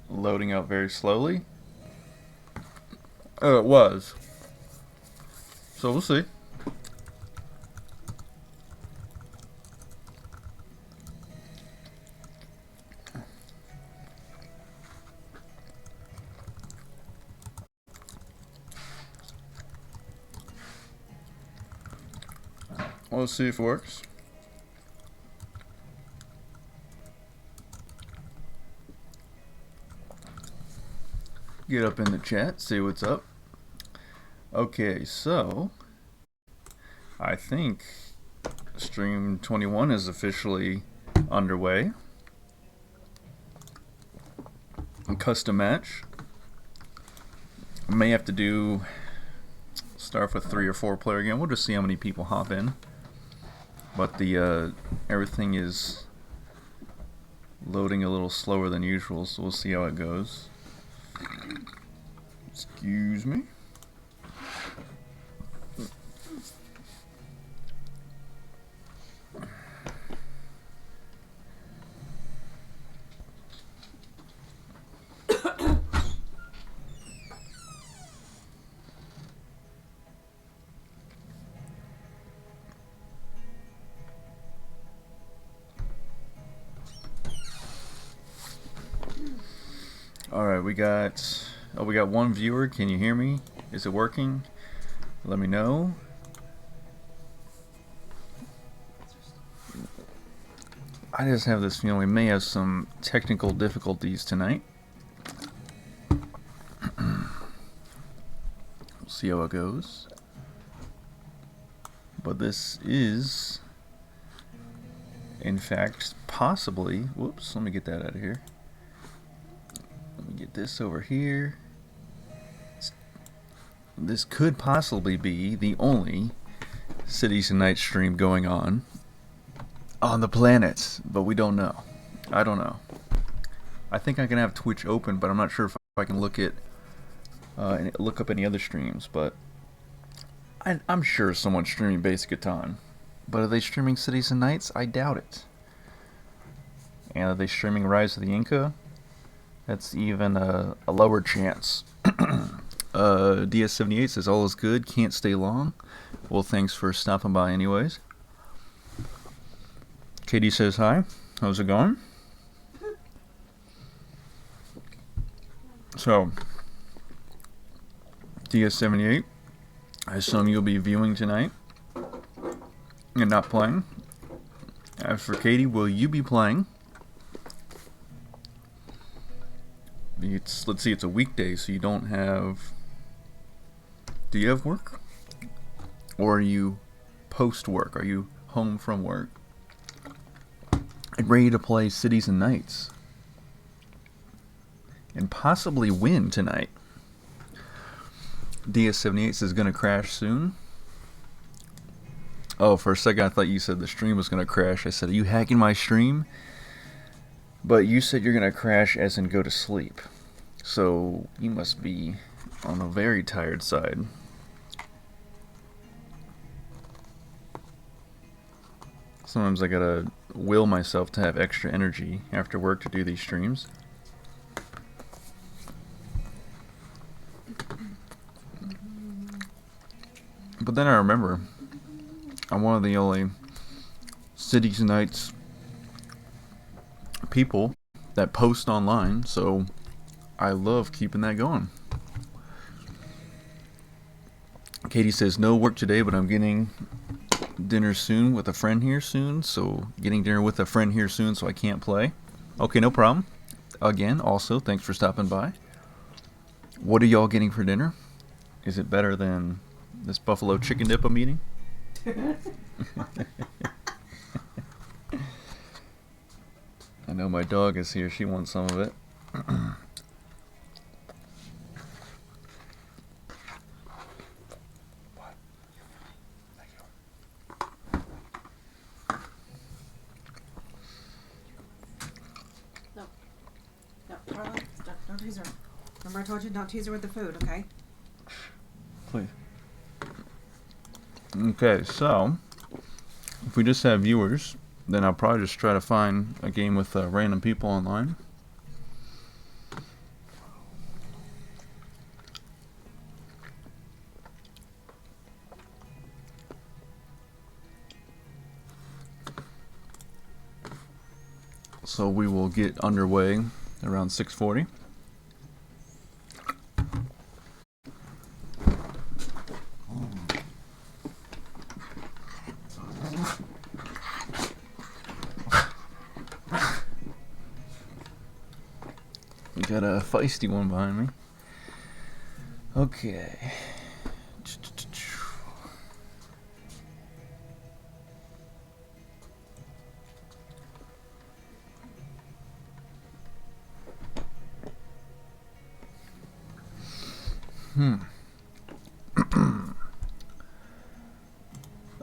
loading out very slowly. It was. So we'll see. We'll see if it works. Get up in the chat, see what's up. Okay, so I think stream 21 is officially underway. Custom match. May have to start with 3 or 4 player again. We'll just see how many people hop in. But the everything is loading a little slower than usual, so we'll see how it goes. Excuse me. Alright, we got one viewer. Can you hear me? Is it working? Let me know. I just have this feeling we may have some technical difficulties tonight. We'll see how it goes. But this is, in fact, possibly... Whoops, let me get that out of here. Let me get this over here. This could possibly be the only Cities and Nights stream going on the planet, but we don't know. I don't know. I think I can have Twitch open, but I'm not sure if I can look up any other streams. But I'm sure someone's streaming Basic Catan. But are they streaming Cities and Nights? I doubt it. And are they streaming Rise of the Inca? That's even a lower chance. DS78 says all is good, can't stay long. Well, thanks for stopping by anyways. Katie says hi. How's it going? So, DS78, I assume you'll be viewing tonight and not playing. As for Katie, will you be playing? Let's see, it's a weekday, so you don't have... Do you have work? Or are you post-work? Are you home from work? And ready to play Cities and Nights? And possibly win tonight. DS78 says gonna crash soon. Oh, for a second I thought you said the stream was gonna crash. I said, are you hacking my stream? But you said you're gonna crash as in go to sleep. So you must be on a very tired side. Sometimes I gotta will myself to have extra energy after work to do these streams. But then I remember, I'm one of the only Cities and Nights people that post online, so I love keeping that going. Katie says no work today, but I'm getting dinner soon with a friend here soon, so getting dinner with a friend here soon, so I can't play. Okay, no problem. Again, also, thanks for stopping by. What are y'all getting for dinner? Is it better than this buffalo chicken dip I'm eating? I know my dog is here. She wants some of it. Don't tease her. Remember I told you don't tease her with the food, okay? Please. Okay, so if we just have viewers, then I'll probably just try to find a game with random people online. so we will get underway around 6:40. We got a feisty one behind me. Okay.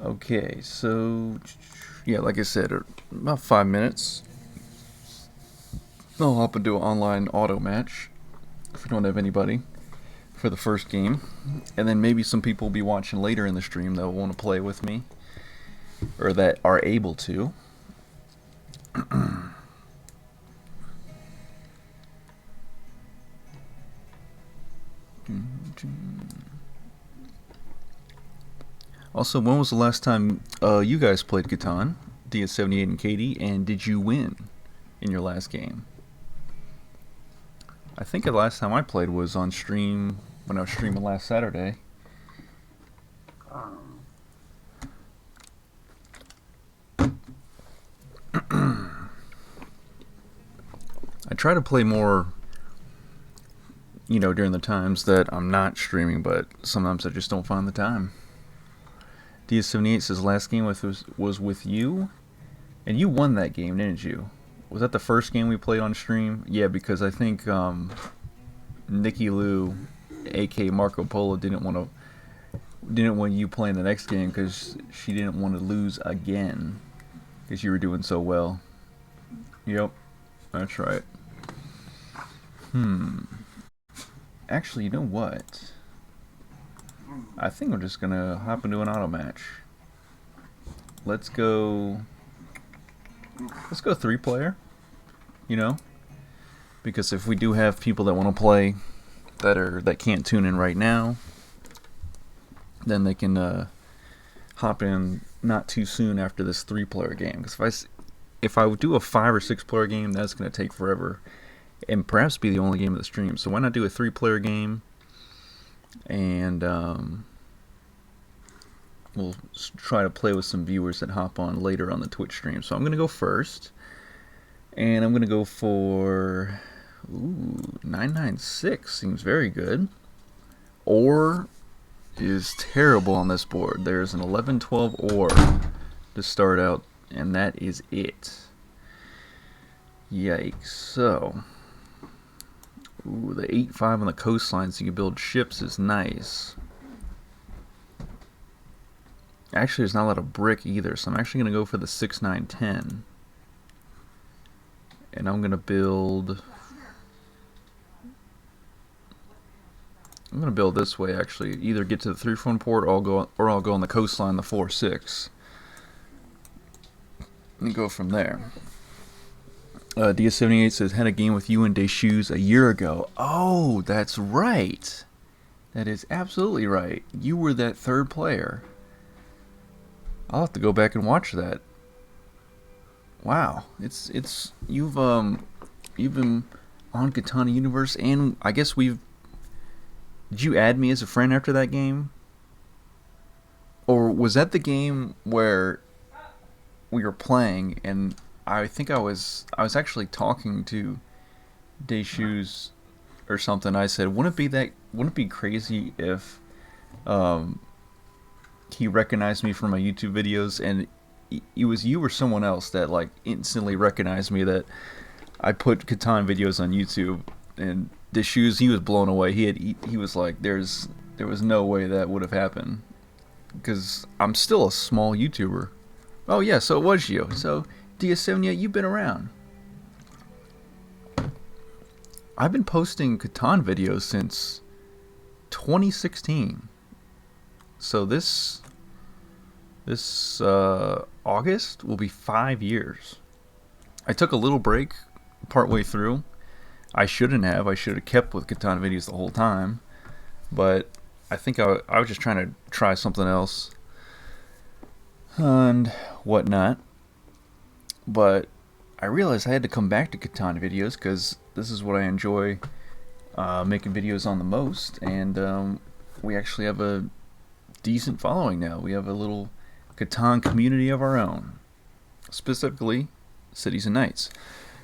Okay, so yeah, like I said, about 5 minutes. I'll hop into an online auto match if we don't have anybody for the first game, and then maybe some people will be watching later in the stream that will want to play with me, or that are able to. Also, when was the last time you guys played Catan, DS78 and Katie, and did you win in your last game? I think the last time I played was on stream when I was streaming last Saturday. I try to play more, during the times that I'm not streaming, but sometimes I just don't find the time. DS78 says last game was with you, and you won that game, didn't you? Was that the first game we played on stream? Yeah, because I think Nikki Lou, aka Marco Polo, didn't want you playing the next game because she didn't want to lose again because you were doing so well. Yep, that's right. Actually, you know what? I think I'm just gonna hop into an auto match. Let's go 3-player. Because if we do have people that want to play that can't tune in right now, then they can hop in not too soon after this 3-player game. Because if I would do a 5 or 6-player game, that's gonna take forever, and perhaps be the only game of the stream. So why not do a 3-player game? And we'll try to play with some viewers that hop on later on the Twitch stream. So I'm going to go first. And I'm going to go for 996. Seems very good. Or is terrible on this board. There's an 11-12 or to start out, and that is it. Yikes. So the 8-5 on the coastline so you can build ships is nice. Actually, there's not a lot of brick either, so I'm actually going to go for the 6-9-10. And I'm going to build... I'm going to build this way, actually. Either get to the 3-1 port, or I'll go on the coastline, the 4-6. And go from there. DS78 says, had a game with you and Deshoes a year ago. Oh, that's right. That is absolutely right. You were that 3rd player. I'll have to go back and watch that. Wow. You've been on Katana Universe, and I guess did you add me as a friend after that game? Or was that the game where we were playing and I think I was actually talking to Deshoes or something. I said, wouldn't it be crazy if he recognized me from my YouTube videos, and it was you or someone else that like instantly recognized me that I put Catan videos on YouTube, and Deshoes, he was blown away. He was like, there was no way that would have happened because I'm still a small YouTuber. Oh yeah, so it was you. So DS78, you've been around. I've been posting Catan videos since 2016. So this August will be 5 years. I took a little break partway through. I shouldn't have. I should have kept with Catan videos the whole time. But I think I was just trying to try something else and whatnot. But I realized I had to come back to Catan videos because this is what I enjoy making videos on the most, and we actually have a decent following now. We have a little Catan community of our own, specifically Cities and Knights.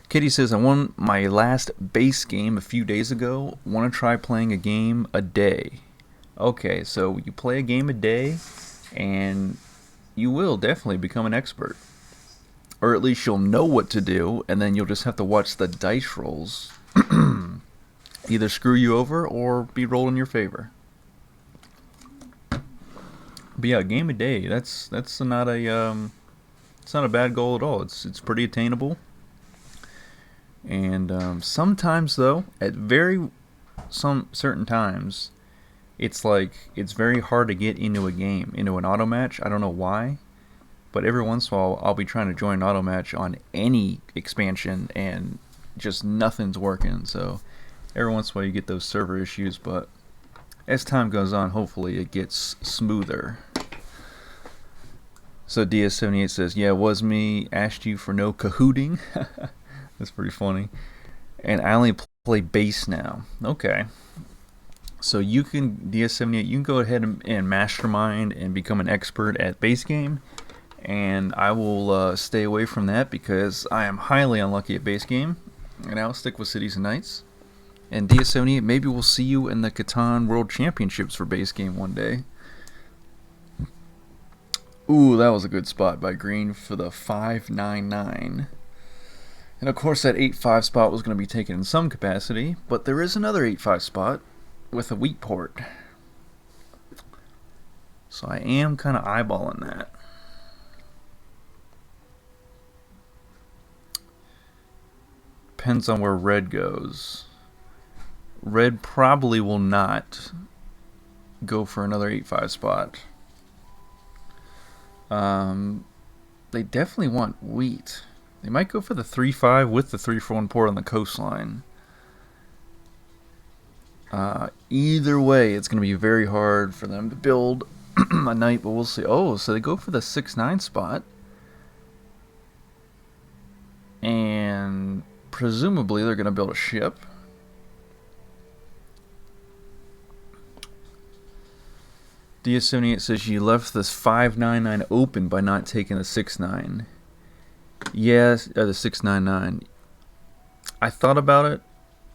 Kitty says, I won my last base game a few days ago. Want to try playing a game a day. Okay, so you play a game a day, and you will definitely become an expert. Or at least you'll know what to do, and then you'll just have to watch the dice rolls either screw you over or be rolled in your favor. But yeah, a game a day, that's not a it's not a bad goal at all. It's pretty attainable. And sometimes though, at some certain times, it's very hard to get into a game, into an auto match. I don't know why, but every once in a while I'll be trying to join an auto match on any expansion and just nothing's working. So every once in a while you get those server issues, but as time goes on, hopefully it gets smoother. So DS78 says, yeah, it was me, asked you for no cahooting. That's pretty funny. And I only play base now. Okay. So you can, DS78, you can go ahead and mastermind and become an expert at base game. And I will stay away from that because I am highly unlucky at base game. And I'll stick with Cities and Knights. And DS78, maybe we'll see you in the Catan World Championships for base game one day. Ooh, that was a good spot by Green for the 599. And of course that 8-5 spot was going to be taken in some capacity, but there is another 8-5 spot with a wheat port. So I am kind of eyeballing that. Depends on where red goes. Red probably will not go for another 8-5 spot. They definitely want wheat. They might go for the 3-5 with the 3-4-1 port on the coastline. Either way, it's going to be very hard for them to build a knight, but we'll see. Oh, so they go for the 6-9 spot. And presumably they're going to build a ship. DS78 says you left this 599 open by not taking the 6-9. Yes, the 699. I thought about it.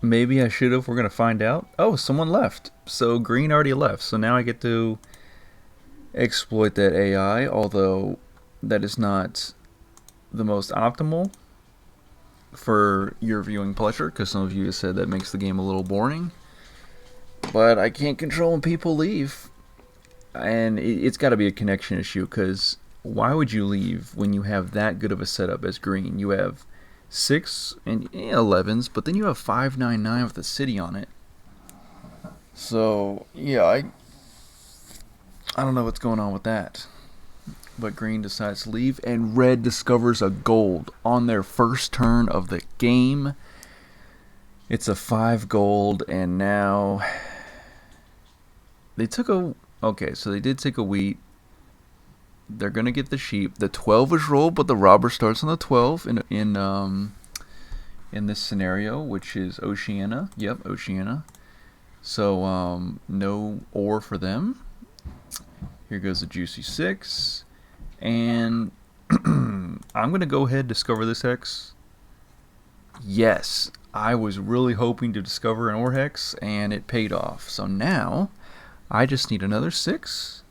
Maybe I should have. We're going to find out. Oh, someone left. So green already left. So now I get to exploit that AI, although that is not the most optimal for your viewing pleasure, because some of you have said that makes the game a little boring. But I can't control when people leave. And it's got to be a connection issue, because why would you leave when you have that good of a setup as green? You have 6 and 11s, but then you have 599 with a city on it. So yeah, I don't know what's going on with that. But green decides to leave, and red discovers a gold on their first turn of the game. It's a 5 gold, and now they took a... Okay, so they did take a wheat. They're gonna get the sheep. The 12 is rolled, but the robber starts on the 12 in this scenario, which is Oceania. Yep, Oceania. So no ore for them. Here goes the juicy 6, and I'm gonna go ahead and discover this hex. Yes, I was really hoping to discover an ore hex, and it paid off. So now I just need another 6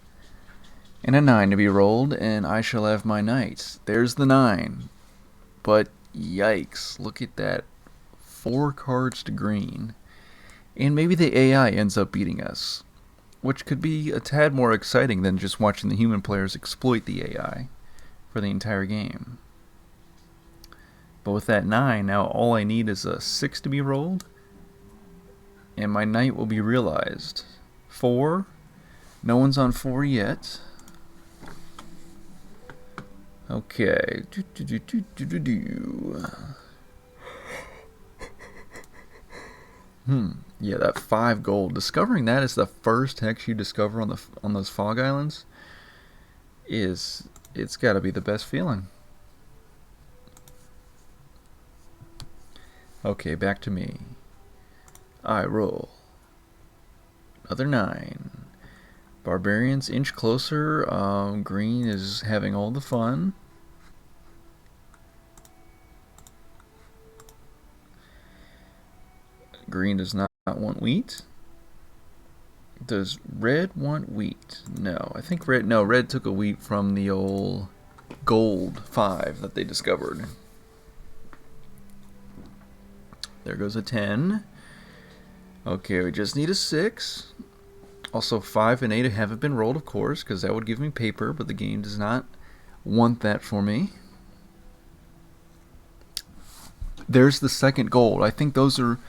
and a 9 to be rolled, and I shall have my knight. There's the 9. But yikes, look at that. 4 cards to green. And maybe the AI ends up beating us, which could be a tad more exciting than just watching the human players exploit the AI for the entire game. But with that 9, now all I need is a 6 to be rolled, and my knight will be realized. 4. No one's on 4 yet. Okay. Yeah, that 5 gold. Discovering that is the first hex you discover on those fog islands it's got to be the best feeling. Okay, back to me. I roll. Another 9. Barbarians inch closer. Green is having all the fun. Green does not want wheat. Does red want wheat? No, I think red. No, red took a wheat from the old gold 5 that they discovered. There goes a 10. Okay, we just need a 6. Also, 5 and 8 haven't been rolled, of course, because that would give me paper, but the game does not want that for me. There's the second gold. I think those are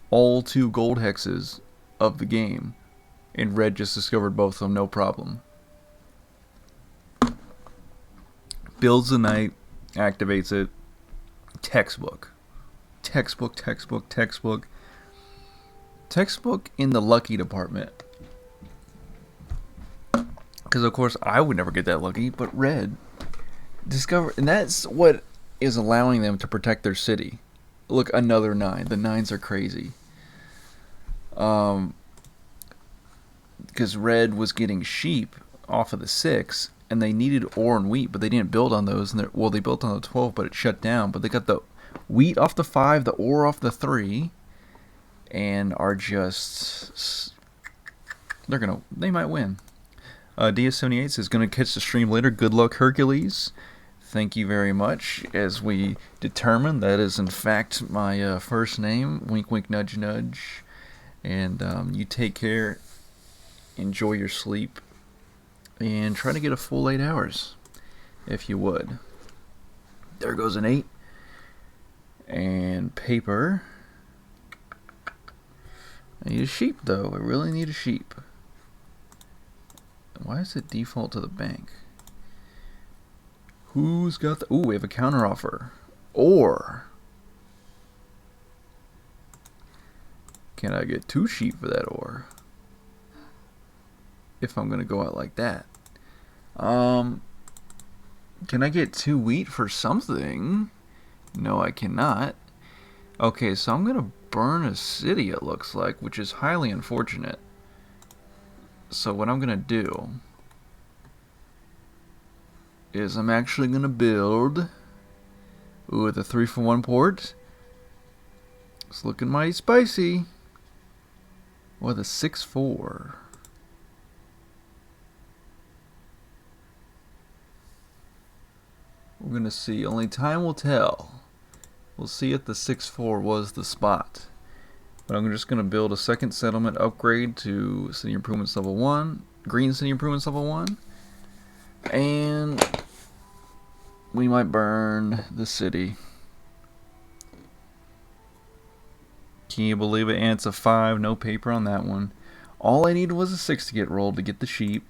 all 2 gold hexes of the game. And red just discovered both of them, no problem. Builds the knight, activates it. Textbook. Textbook, textbook, textbook. Textbook in the lucky department. Because, of course, I would never get that lucky, but red discovered. And that's what is allowing them to protect their city. Look, another 9. The 9s are crazy. Because red was getting sheep off of the 6, and they needed ore and wheat, but they didn't build on those. And well, they built on the 12, but it shut down. But they got the wheat off the 5, the ore off the 3, and are just... They might win. DS78 is going to catch the stream later. Good luck, Hercules. Thank you very much. As we determine, that is in fact my first name. Wink, wink, nudge, nudge. And you take care. Enjoy your sleep. And try to get a full 8 hours, if you would. There goes an 8. And paper. I need a sheep, though. I really need a sheep. Why is it default to the bank? Who's got the... Ooh, we have a counter offer. Or... can I get 2 sheep for that ore? If I'm going to go out like that. Can I get 2 wheat for something? No, I cannot. Okay, so I'm going to burn a city, it looks like, which is highly unfortunate. So what I'm going to do is I'm actually going to build with a 3-for-1 port. It's looking mighty spicy. With a 6-4. We're going to see. Only time will tell. We'll see if the 6-4 was the spot. But I'm just going to build a second settlement upgrade to City Improvements Level 1. Green City Improvements Level 1. And we might burn the city. Can you believe it? And it's a 5. No paper on that one. All I needed was a 6 to get rolled to get the sheep.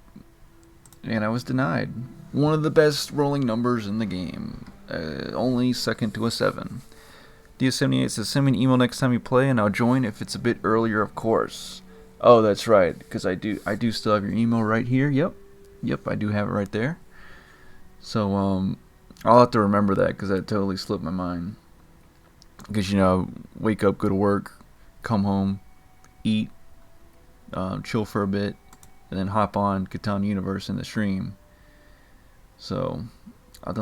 And I was denied. One of the best rolling numbers in the game. Only second to a 7. DS78 says, send me an email next time you play and I'll join if it's a bit earlier, of course. Oh, that's right, because I do still have your email right here. Yep, I do have it right there. So, I'll have to remember that because that totally slipped my mind. Because, you know, wake up, go to work, come home, eat, chill for a bit, and then hop on Catan Universe in the stream. So, I'll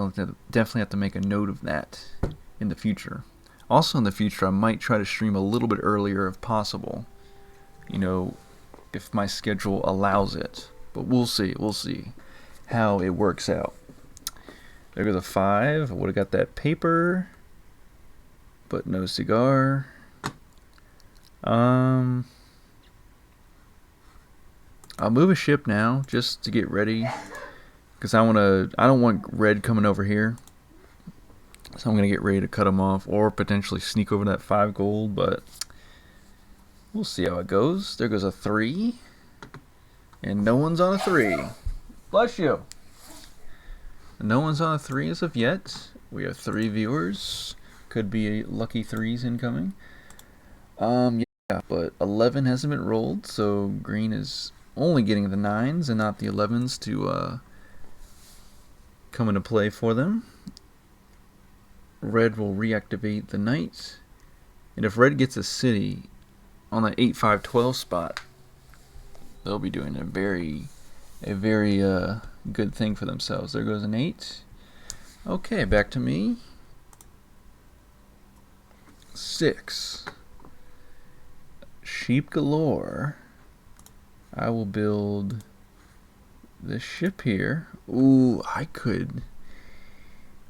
definitely have to make a note of that in the future. Also in the future, I might try to stream a little bit earlier if possible. You know, if my schedule allows it. But we'll see. We'll see how it works out. There goes a 5. I would have got that paper. But no cigar. I'll move a ship now just to get ready. Because I don't want red coming over here. So I'm going to get ready to cut them off or potentially sneak over that 5 gold, but we'll see how it goes. There goes a 3. And no one's on a 3. Bless you. No one's on a 3 as of yet. We have 3 viewers. Could be lucky 3s incoming. Yeah, but 11 hasn't been rolled, so green is only getting the 9s and not the 11s to come into play for them. Red will reactivate the knight, And if red gets a city on the 8-5-12 spot, they'll be doing a very good thing for themselves. There goes an 8. Okay, back to me. 6. Sheep galore. I will build this ship here. Ooh, I could.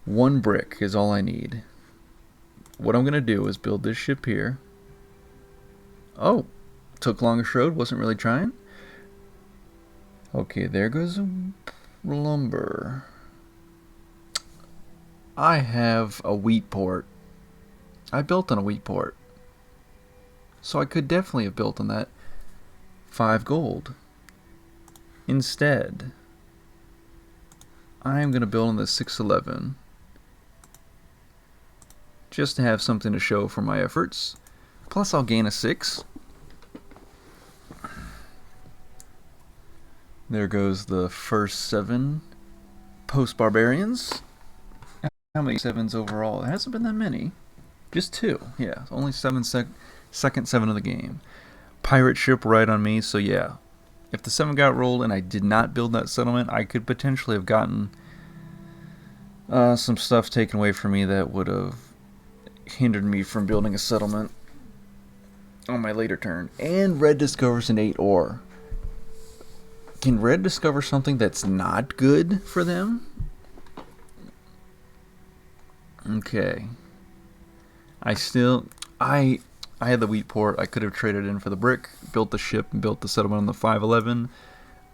1 brick is all I need. What I'm going to do is build this ship here. Oh, took longest road, wasn't really trying. Okay, there goes lumber. I have a wheat port. I built on a wheat port. So I could definitely have built on that. 5 gold. Instead, I am going to build on the 611. Just to have something to show for my efforts. Plus I'll gain a 6. There goes the first 7 post-barbarians. How many 7s overall? It hasn't been that many. Just 2. Yeah, only 7 second 7 of the game. Pirate ship right on me, so yeah. If the 7 got rolled and I did not build that settlement, I could potentially have gotten some stuff taken away from me that would have hindered me from building a settlement on my later turn. And red discovers an 8 ore. Can red discover something that's not good for them? Okay. I had the wheat port. I could have traded in for the brick, built the ship, and built the settlement on the 511.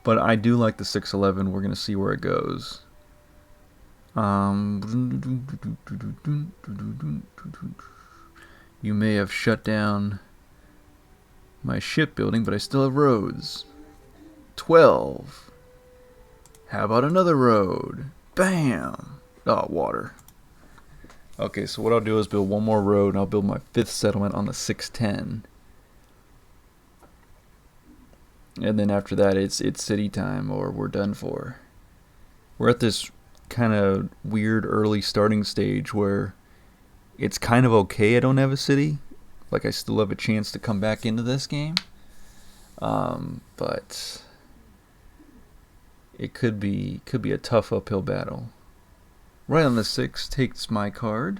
But I do like the 611. We're going to see where it goes. You may have shut down my shipbuilding, but I still have roads. 12. How about another road? Bam! Oh, water. Okay, so what I'll do is build one more road, and I'll build my 5th settlement on the 610. And then after that, it's city time, or we're done for. We're at this kind of weird early starting stage where it's kind of okay I don't have a city. Like, I still have a chance to come back into this game. But it could be a tough uphill battle. Right on the 6 takes my card.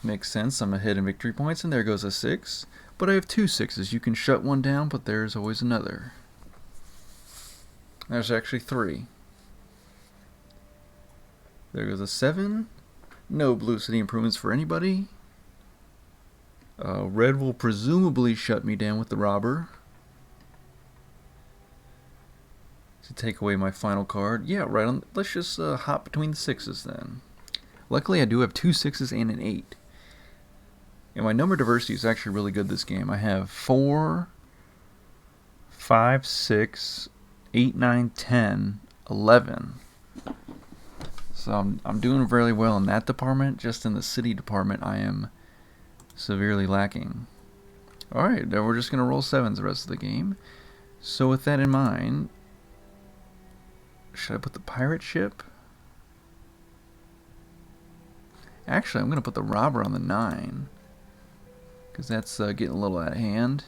Makes sense. I'm ahead in victory points, and there goes a 6. But I have 2 6s. You can shut one down, but there's always another. There's actually 3. There goes a 7. No blue city improvements for anybody. Red will presumably shut me down with the robber. To take away my final card. Yeah, right on. Let's just hop between the 6s then. Luckily, I do have 2 6s and an 8. And my number diversity is actually really good this game. I have 4, 5, 6, 8, 9, 10, 11. So I'm doing really well in that department. Just in the city department, I am severely lacking. Alright, then we're just going to roll 7s the rest of the game. So with that in mind, should I put the pirate ship? Actually, I'm going to put the robber on the 9. Because that's getting a little out of hand.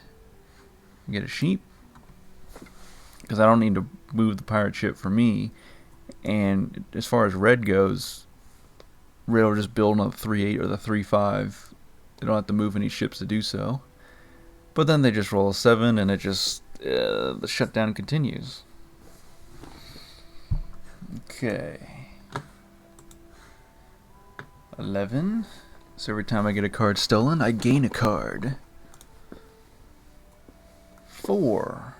Get a sheep. Because I don't need to move the pirate ship for me. And as far as red goes, red will just build on the 3-8 or the 3-5. They don't have to move any ships to do so. But then they just roll a 7 and it just, the shutdown continues. Okay. 11. So every time I get a card stolen, I gain a card. 4.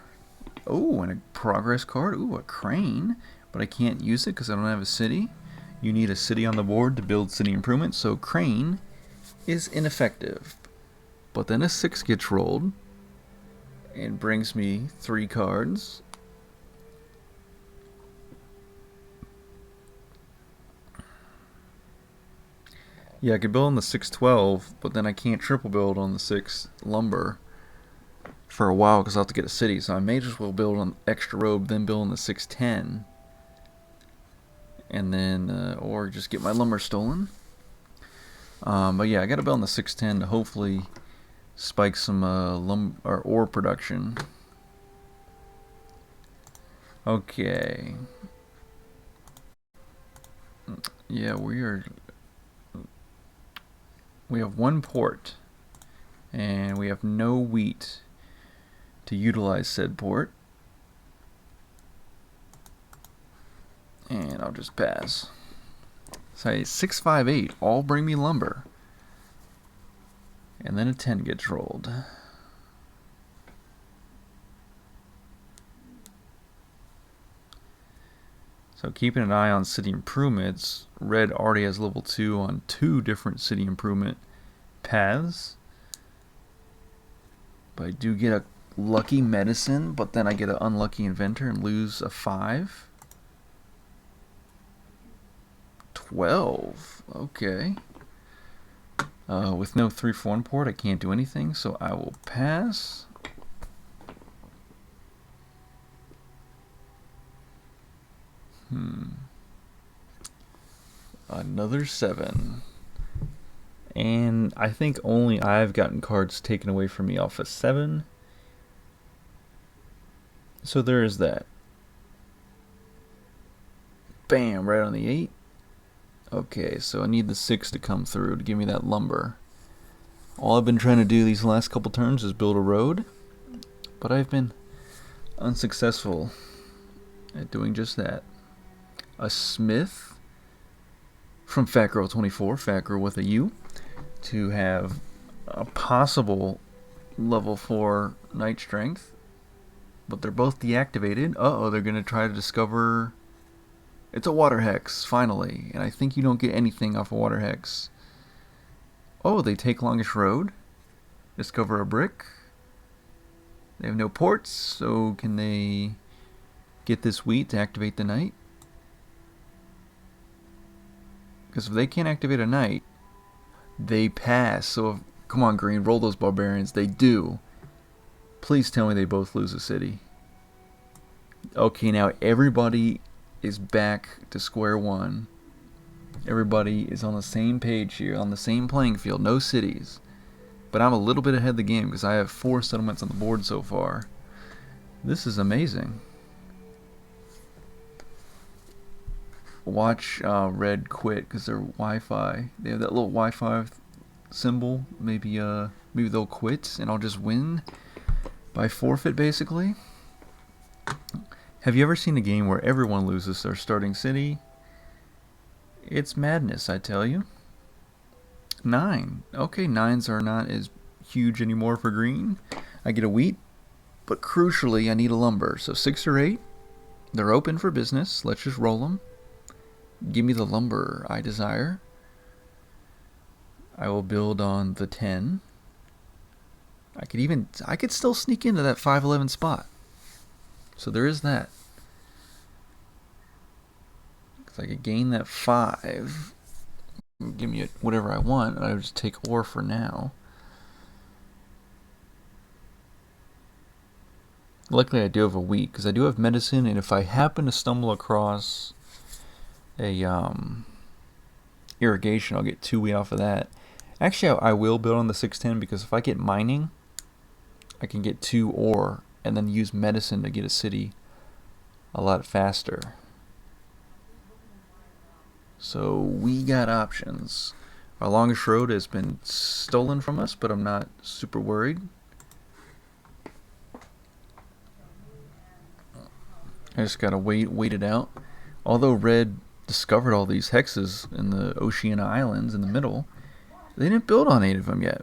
Oh, and a progress card. Ooh, a crane. But I can't use it because I don't have a city. You need a city on the board to build city improvements, so crane is ineffective. But then a 6 gets rolled and brings me 3 cards. Yeah, I could build on the 612, but then I can't triple build on the 6 lumber for a while because I'll have to get a city. So I may just well build on extra road, then build on the 610. And then, or just get my lumber stolen. But yeah, I got to build on the 610 to hopefully spike some or ore production. Okay. Yeah, we have one port, and we have no wheat to utilize said port. And I'll just pass. Say 658, all bring me lumber. And then a 10 gets rolled. So keeping an eye on city improvements, Red already has level 2 on 2 different city improvement paths. But I do get a lucky medicine, but then I get an unlucky inventor and lose a 5. 12. Okay. With no 3 for 1 port, I can't do anything, so I will pass. Another 7. And I think only I've gotten cards taken away from me off a 7. So there is that. Bam, right on the 8. Okay, so I need the 6 to come through to give me that lumber. All I've been trying to do these last couple turns is build a road, but I've been unsuccessful at doing just that. A smith from Fat Girl 24, Fat Girl with a U, to have a possible level 4 night strength, but they're both deactivated. Uh-oh, they're going to try to discover... It's a water hex, finally, and I think you don't get anything off a water hex. Oh, they take Longish Road, discover a brick. They have no ports, so can they get this wheat to activate the night? Because if they can't activate a night, they pass. So, come on, Green, roll those barbarians. They do. Please tell me they both lose a city. Okay, now everybody is back to square one. Everybody is on the same page here, on the same playing field, no cities. But I'm a little bit ahead of the game because I have 4 settlements on the board so far. This is amazing. Watch Red quit because their Wi-Fi. They have that little Wi-Fi symbol. Maybe they'll quit and I'll just win by forfeit, basically. Have you ever seen a game where everyone loses their starting city? It's madness, I tell you. 9. Okay, 9s are not as huge anymore for green. I get a wheat, but crucially, I need a lumber. So 6 or 8, they're open for business. Let's just roll them. Give me the lumber I desire. I will build on the 10. I could still sneak into that 511 spot. So there is that. Because I could gain that 5. Give me whatever I want. I would just take ore for now. Luckily I do have a wheat, because I do have medicine, and if I happen to stumble across a irrigation, I'll get 2 wheat off of that. Actually, I will build on the 610, because if I get mining, I can get 2 ore, and then use medicine to get a city a lot faster. So we got options. Our longest road has been stolen from us, but I'm not super worried. I just gotta wait it out. Although Red discovered all these hexes in the Oceania Islands in the middle, they didn't build on 8 of them yet.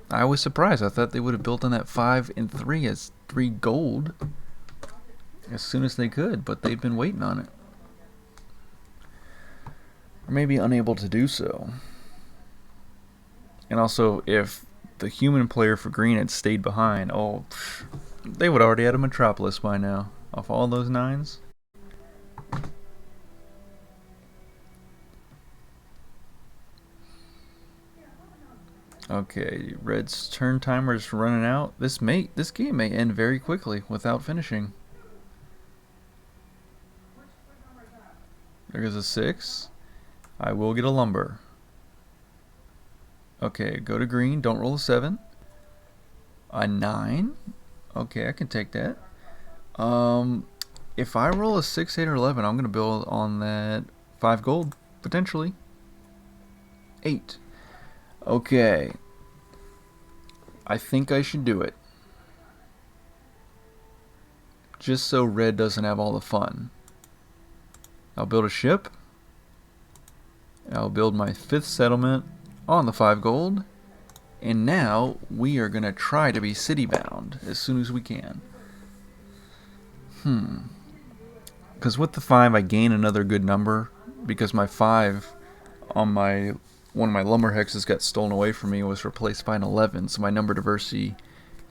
I was surprised. I thought they would have built on that 5 and 3 as 3 gold as soon as they could, but they've been waiting on it. Or maybe unable to do so. And also, if the human player for green had stayed behind, they would already had a metropolis by now off all those 9s. Okay, Red's turn timer is running out. This game may end very quickly without finishing. There goes a 6. I will get a lumber. Okay, go to green. Don't roll a 7. A 9. Okay, I can take that. If I roll a 6, 8, or 11, I'm going to build on that 5 gold, potentially. 8. Okay. I think I should do it. Just so red doesn't have all the fun. I'll build a ship. I'll build my 5th settlement on the 5 gold. And now we are going to try to be city bound as soon as we can. Because with the 5 I gain another good number, because my 5 on one of my lumber hexes got stolen away from me and was replaced by an 11, so my number diversity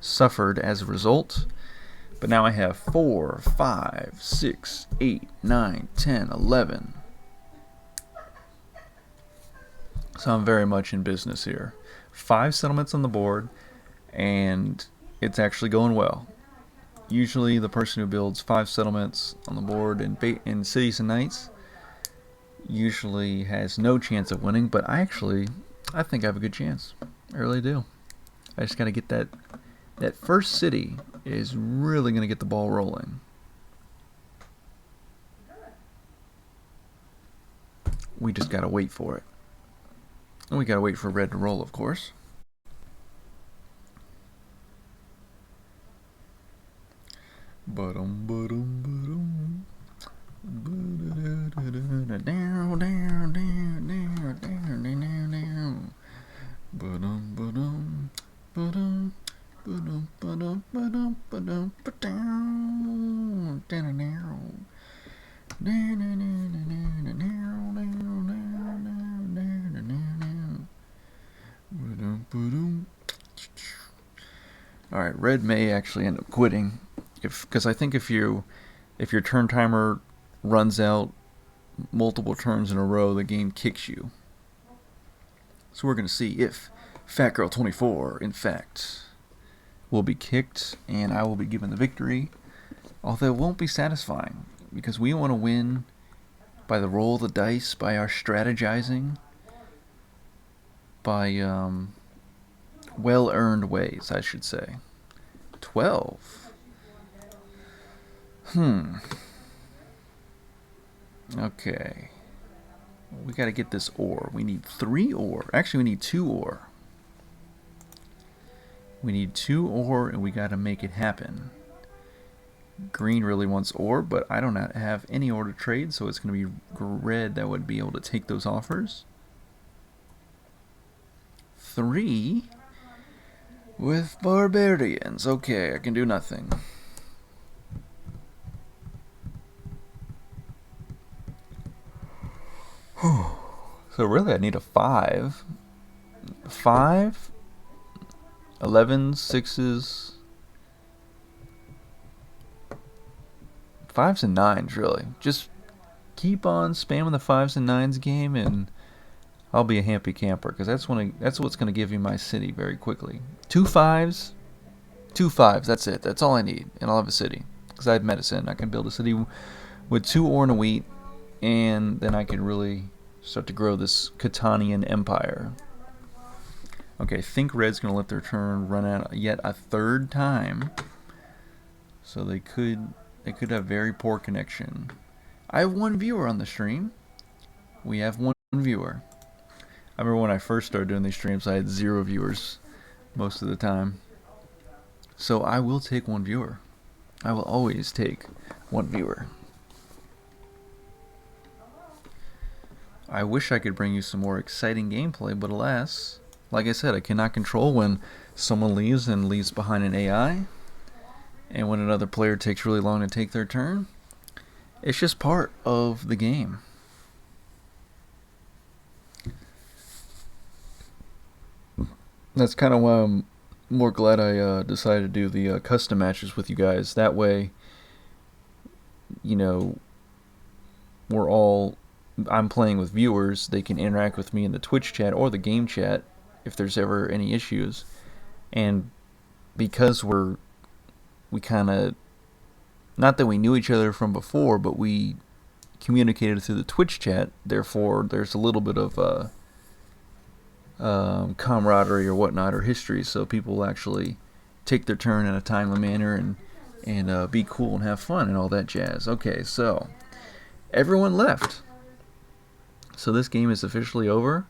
suffered as a result. But now I have 4, 5, 6, 8, 9, 10, 11. So I'm very much in business here. 5 settlements on the board, and it's actually going well. Usually the person who builds 5 settlements on the board in Cities and Knights usually has no chance of winning, but I think I have a good chance. I really do. I just got to get that first city is really going to get the ball rolling. We just got to wait for it. And we got to wait for red to roll, of course. Alright, red may actually end up quitting, because I think if your turn timer runs out multiple turns in a row, the game kicks you. So we're going to see if Fat Girl 24, in fact, will be kicked, and I will be given the victory. Although it won't be satisfying, because we want to win by the roll of the dice, by our strategizing, by well-earned ways, I should say. 12. Okay. We gotta get this ore. We need 3 ore. Actually, we need 2 ore. We need 2 ore, and we gotta make it happen. Green really wants ore, but I don't have any ore to trade, so it's gonna be red that would be able to take those offers. 3 with barbarians. Okay, I can do nothing. So really I need a 5. 5, 11, 6s, 5s and 9s really. Just keep on spamming the 5s and 9s game, and I'll be a happy camper, because that's what's going to give me my city very quickly. 2 5s, 2 5s, that's it. That's all I need, and I'll have a city. Because I have medicine. I can build a city with 2 ore and a wheat, and then I can really start to grow this Catanian empire. Okay, I think red's going to let their turn run out yet a 3rd time. So they could have very poor connection. I have 1 viewer on the stream. We have 1 viewer. I remember when I first started doing these streams, I had 0 viewers most of the time. So I will take 1 viewer. I will always take 1 viewer. I wish I could bring you some more exciting gameplay, but alas, like I said, I cannot control when someone leaves and leaves behind an AI, and when another player takes really long to take their turn. It's just part of the game. That's kind of why I'm more glad I decided to do the custom matches with you guys. That way, you know, I'm playing with viewers. They can interact with me in the Twitch chat or the game chat if there's ever any issues. And because we kind of, not that we knew each other from before, but we communicated through the Twitch chat, therefore there's a little bit of camaraderie or whatnot or history, so people will actually take their turn in a timely manner and be cool and have fun and all that jazz. Okay, so everyone left. So this game is officially over.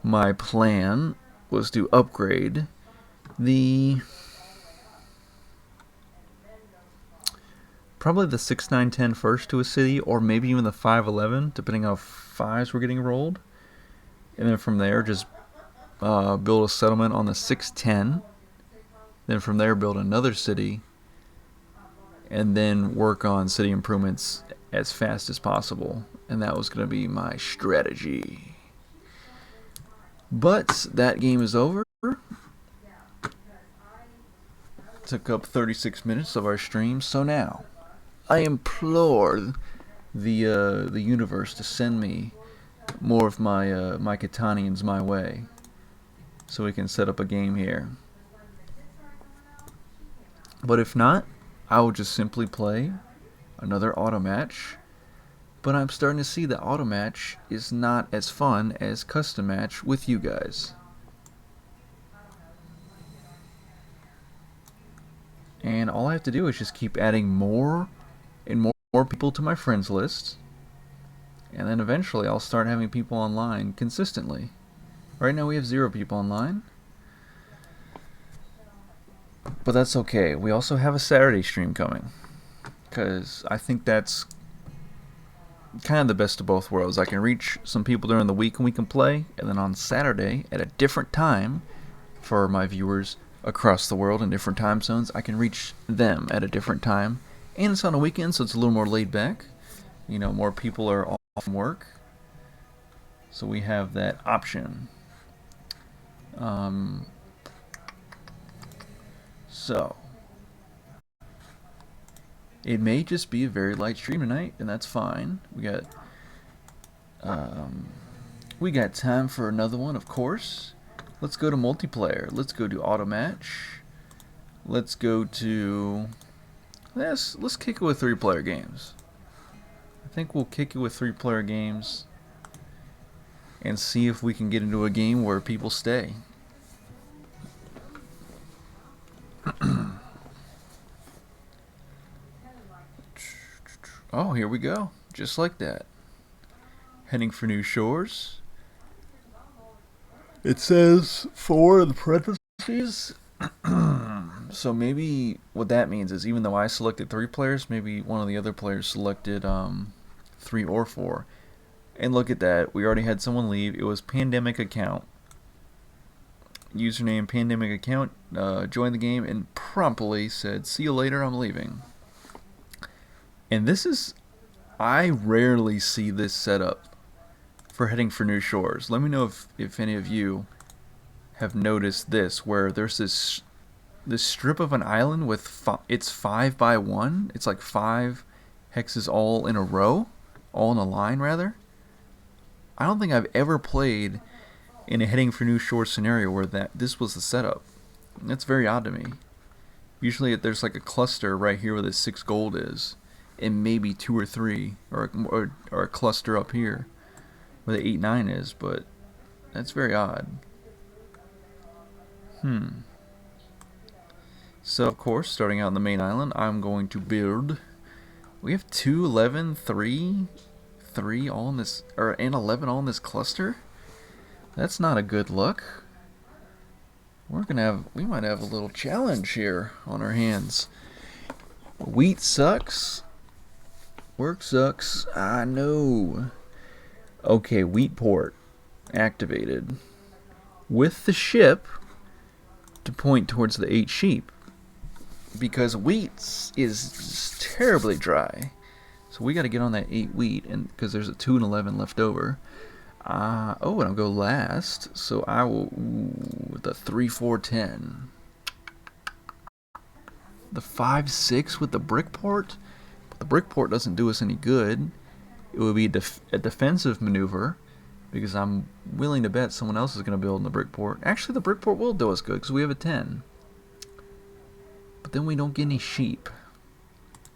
My plan was to upgrade probably the 6, 9, 10 first to a city, or maybe even the 5, 11, depending on how fives were getting rolled. And then from there, just build a settlement on the 6, 10. Then from there, build another city. And then work on city improvements as fast as possible. And that was going to be my strategy. But that game is over. Took up 36 minutes of our stream. So now, I implore the universe to send me more of my Catanians my way, so we can set up a game here. But if not, I will just simply play another auto match. But I'm starting to see that auto match is not as fun as custom match with you guys. And all I have to do is just keep adding more and more people to my friends list. And then eventually I'll start having people online consistently. Right now we have 0 people online. But that's okay. We also have a Saturday stream coming, because I think that's kind of the best of both worlds. I can reach some people during the week and we can play, and then on Saturday at a different time for my viewers across the world in different time zones, I can reach them at a different time. And it's on a weekend, so it's a little more laid back. You know, more people are off from work, so we have that option. So it may just be a very light stream tonight, and that's fine. We got time for another one, of course. Let's go to multiplayer. Let's go to auto match. Let's go to let's kick it with 3-player games. I think we'll kick it with 3-player games and see if we can get into a game where people stay. Oh, here we go. Just like that. Heading for new shores. It says 4 in the parentheses. So maybe what that means is, even though I selected 3 players, maybe one of the other players selected 3 or 4. And look at that. We already had someone leave. It was Pandemic Account. Username Pandemic Account. Joined the game and promptly said, "See you later, I'm leaving." And this is, I rarely see this setup for heading for new shores. Let me know if any of you have noticed this, where there's this strip of an island with it's 5 by 1. It's like 5 hexes all in a row, all in a line rather. I don't think I've ever played in a heading for new shores scenario where this was the setup. That's very odd to me. Usually there's like a cluster right here where the 6 gold is, and maybe 2 or 3, or a cluster up here where the 8, 9 is, but that's very odd. So of course, starting out on the main island, I'm going to build. We have 2, 11, 3 all in this, and 11 all in this cluster. That's not a good look. We might have a little challenge here on our hands. Wheat sucks. Work sucks. I know. Okay, wheat port activated with the ship to point towards the 8 sheep, because wheat is terribly dry. So we got to get on that 8 wheat, and because there's a 2 and 11 left over. And I'll go last, so I will with the 3, 4, 10. The 5, 6 with the brick port. The brick port doesn't do us any good. It would be a defensive maneuver, because I'm willing to bet someone else is going to build in the brick port. Actually, the brick port will do us good because we have a 10. But then we don't get any sheep.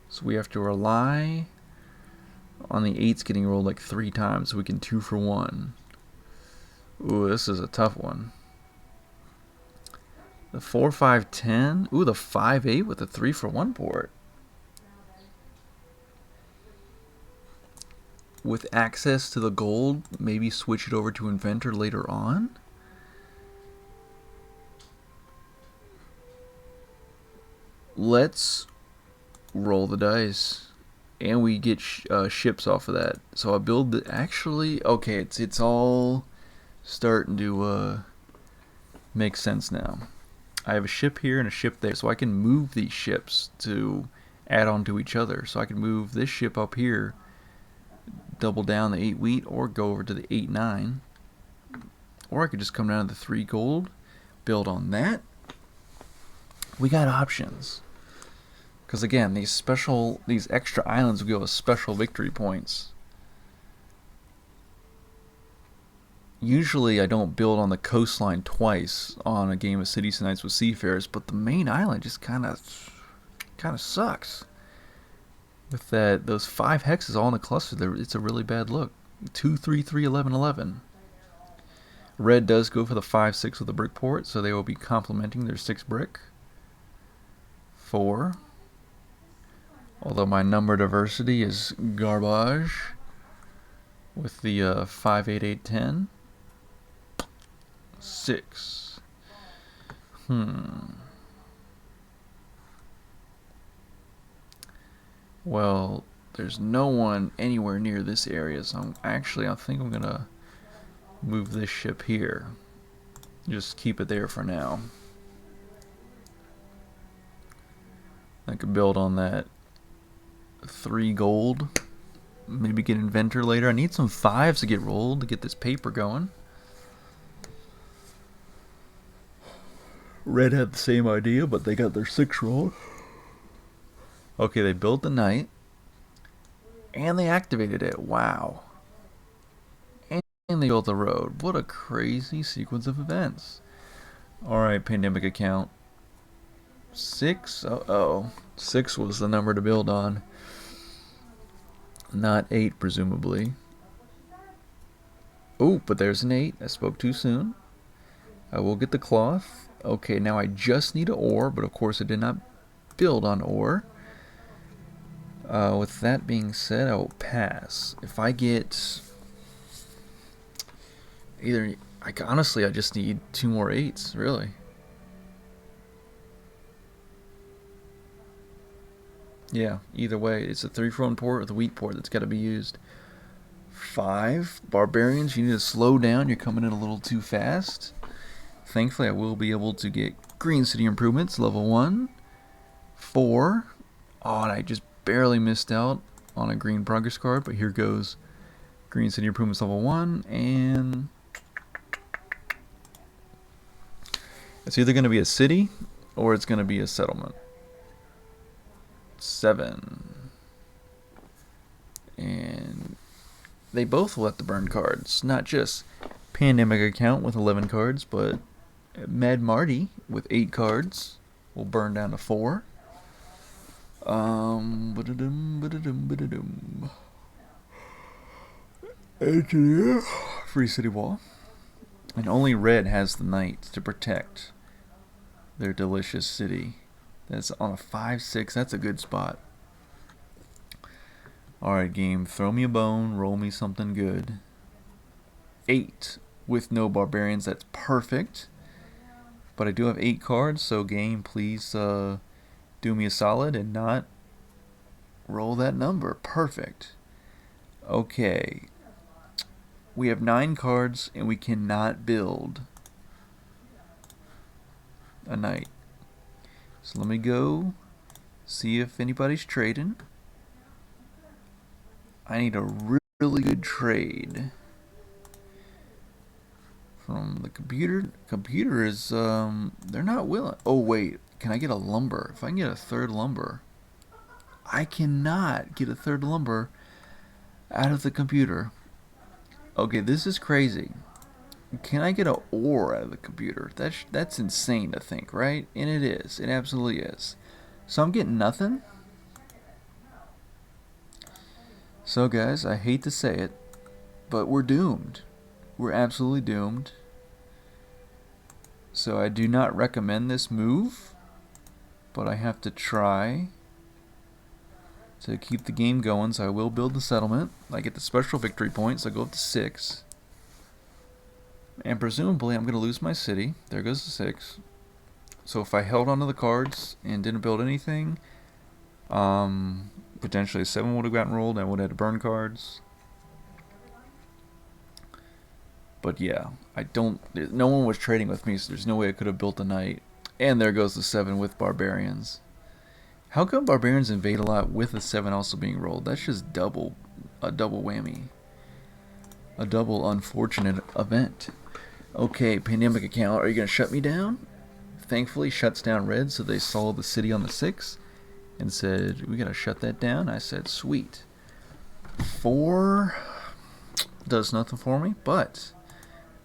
So we have to rely on the 8s getting rolled like 3 times so we can 2 for 1. Ooh, this is a tough one. The 4-5-10. Ooh, the 5-8 with the 3-for-1 port. With access to the gold, maybe switch it over to Inventor later on. Let's roll the dice, and we get ships off of that. So I build the actually okay. It's all starting to make sense now. I have a ship here and a ship there, so I can move these ships to add on to each other. So I can move this ship up here, double down the 8 wheat, or go over to the 8-9, or I could just come down to the 3 gold, build on that. We got options. Because again, these extra islands will give us special victory points. Usually I don't build on the coastline twice on a game of Cities and Knights with Seafarers, but the main island just kind of sucks. With those 5 hexes all in the cluster, it's a really bad look. 2, 3, 3, 11, 11. Red does go for the 5-6 with the brick port, so they will be complementing their 6 brick. 4. Although my number diversity is garbage with the 5, 8, 8, 10. 6. Well, there's no one anywhere near this area, so I think I'm gonna move this ship here. Just keep it there for now. I could build on that 3 gold. Maybe get Inventor later. I need some 5s to get rolled to get this paper going. Red had the same idea, but they got their 6 rolled. Okay, they built the knight. And they activated it. Wow. And they built the road. What a crazy sequence of events. Alright, pandemic account. 6? Uh-oh. 6 was the number to build on. Not 8, presumably. Oh, but there's an 8. I spoke too soon. I will get the cloth. Okay, now I just need an ore, but of course I did not build on ore. With that being said, I will pass. If I get either, honestly, I just need 2 more 8s, really. Yeah, either way, it's a 3-for-1 port or the wheat port that's got to be used. 5 barbarians, you need to slow down. You're coming in a little too fast. Thankfully, I will be able to get Green City Improvements, level 1. 4. Oh, and I just barely missed out on a green progress card, but here goes Green City Improvements, level 1. And it's either going to be a city or it's going to be a settlement. 7. And they both will have to burn cards. Not just Pandemic account with 11 cards, but Mad Marty with 8 cards will burn down to 4. Engineer, Free City Wall. And only Red has the Knight to protect their delicious city. That's on a 5-6. That's a good spot. Alright, game. Throw me a bone. Roll me something good. 8 with no barbarians. That's perfect. But I do have 8 cards, so game, please do me a solid and not roll that number. Perfect. Okay. We have 9 cards, and we cannot build a knight. So let me go see if anybody's trading. I need a really good trade from the computer. Computer is they're not willing. Oh wait, can I get a lumber? If I can get a 3rd lumber. I cannot get a 3rd lumber out of the computer. Okay, this is crazy. Can I get an ore out of the computer? That's insane to think, right? And it is. It absolutely is. So I'm getting nothing. So guys, I hate to say it, but we're doomed. we're absolutely doomed. So I do not recommend this move, but I have to try to keep the game going, so I will build the settlement. I get the special victory points, I go up to 6. And presumably I'm going to lose my city. There goes the 6. So if I held onto the cards and didn't build anything, potentially a 7 would have gotten rolled, and I would have had to burn cards. But yeah, no one was trading with me, so there's no way I could have built a knight. And there goes the 7 with barbarians. How come barbarians invade a lot with the 7 also being rolled? That's just a double whammy. A double unfortunate event. Okay, pandemic account, are you going to shut me down? Thankfully, shuts down red, so they saw the city on the 6 and said, we got to shut that down. I said, sweet. 4 does nothing for me, but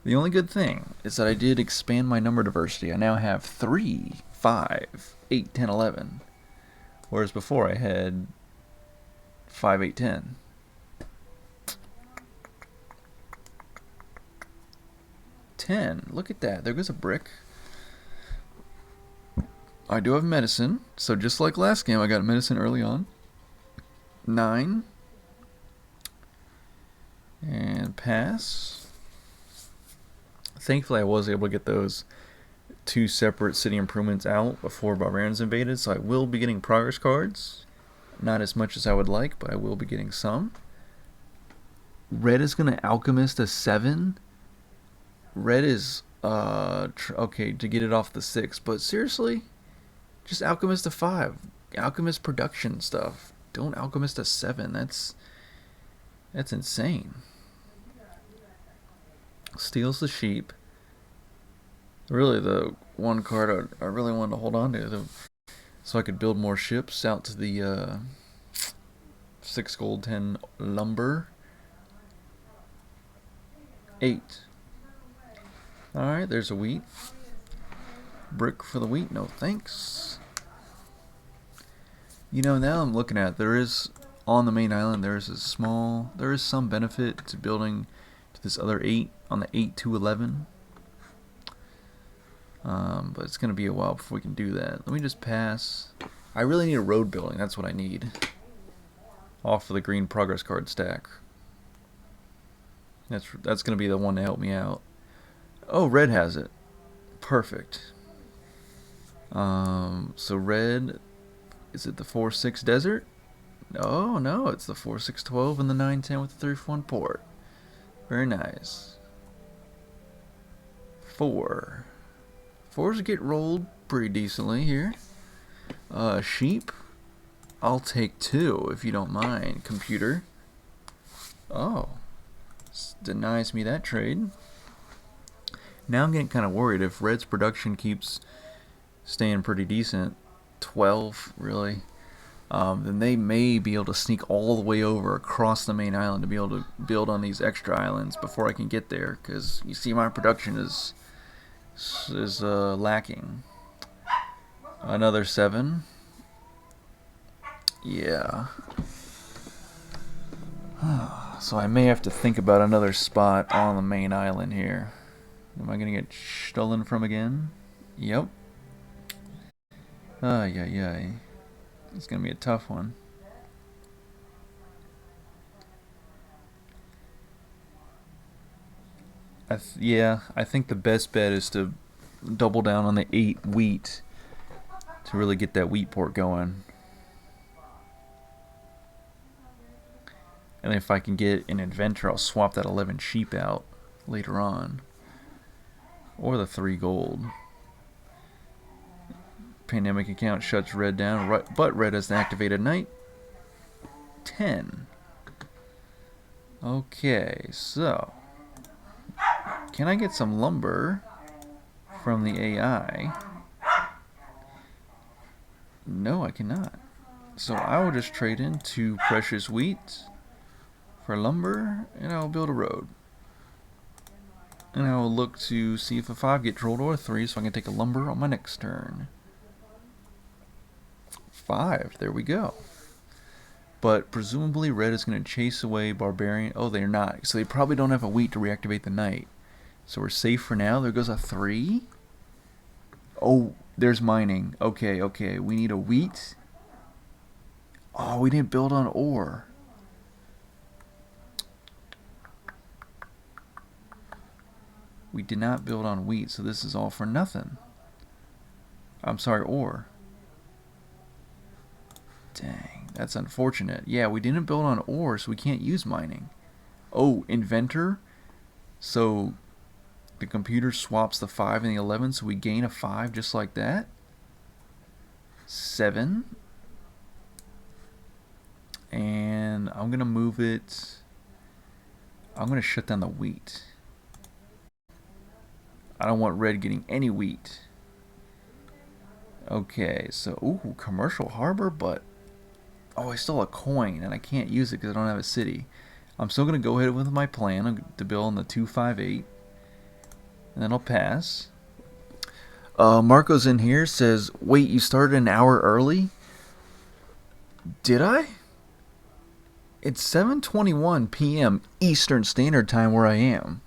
the only good thing is that I did expand my number diversity. I now have 3, 5, 8, 10, 11. Whereas before I had 5, 8, 10. Look at that. There goes a brick. I do have medicine. So just like last game, I got medicine early on. 9. And pass. Thankfully, I was able to get those 2 separate city improvements out before barbarians invaded. So I will be getting progress cards. Not as much as I would like, but I will be getting some. Red is going to alchemist a 7. Red is, okay, to get it off the 6, but seriously? Just alchemist a 5. Alchemist production stuff. Don't alchemist a 7. That's insane. Steals the sheep. Really, the one card I really wanted to hold on to, so I could build more ships out to the 6 gold, 10 lumber. 8. Alright, there's a wheat. Brick for the wheat, no thanks. You know, now I'm looking at, there is, on the main island, there is some benefit to building to this other 8, on the 8 to 11. But it's going to be a while before we can do that. Let me just pass. I really need a road building, that's what I need. Off of the green progress card stack. That's going to be the one to help me out. Oh, red has it. Perfect. So red, is it the 4-6 desert? Oh, no, it's the 4-6-12 and the 9-10 with the 3-1 port. Very nice. 4. 4s get rolled pretty decently here. Sheep. I'll take 2 if you don't mind, computer. Oh. Denies me that trade. Now I'm getting kind of worried if red's production keeps staying pretty decent. 12, really. Then they may be able to sneak all the way over across the main island to be able to build on these extra islands before I can get there. Because you see my production is lacking. Another 7. Yeah. So I may have to think about another spot on the main island here. Am I going to get stolen from again? Yep. Ay. It's going to be a tough one. I think the best bet is to double down on the 8 wheat to really get that wheat port going. And if I can get an inventor, I'll swap that 11 sheep out later on. Or the 3 gold. Pandemic account shuts red down, but red has an activated knight. 10. Okay, so can I get some lumber from the AI? No, I cannot. So I will just trade in 2 precious wheat for lumber, and I'll build a road. And I will look to see if a 5 gets rolled or a 3, so I can take a lumber on my next turn. 5, there we go. But presumably red is going to chase away barbarian. Oh, they're not. So they probably don't have a wheat to reactivate the knight. So we're safe for now. There goes a 3. Oh, there's mining. Okay, okay. We need a wheat. Oh, we didn't build on ore. We did not build on wheat, so this is all for nothing. I'm sorry, ore. Dang, that's unfortunate. Yeah, we didn't build on ore, so we can't use mining. Oh, inventor. So the computer swaps the 5 and the 11, so we gain a 5 just like that. 7. And I'm going to move it. I'm going to shut down the wheat. I don't want red getting any wheat. Okay, so, ooh, commercial harbor, but, oh, I stole a coin, and I can't use it because I don't have a city. I'm still going to go ahead with my plan to build on the 258, and then I'll pass. Marco's in here, says, wait, you started an hour early? Did I? It's 7:21 p.m. Eastern Standard Time where I am.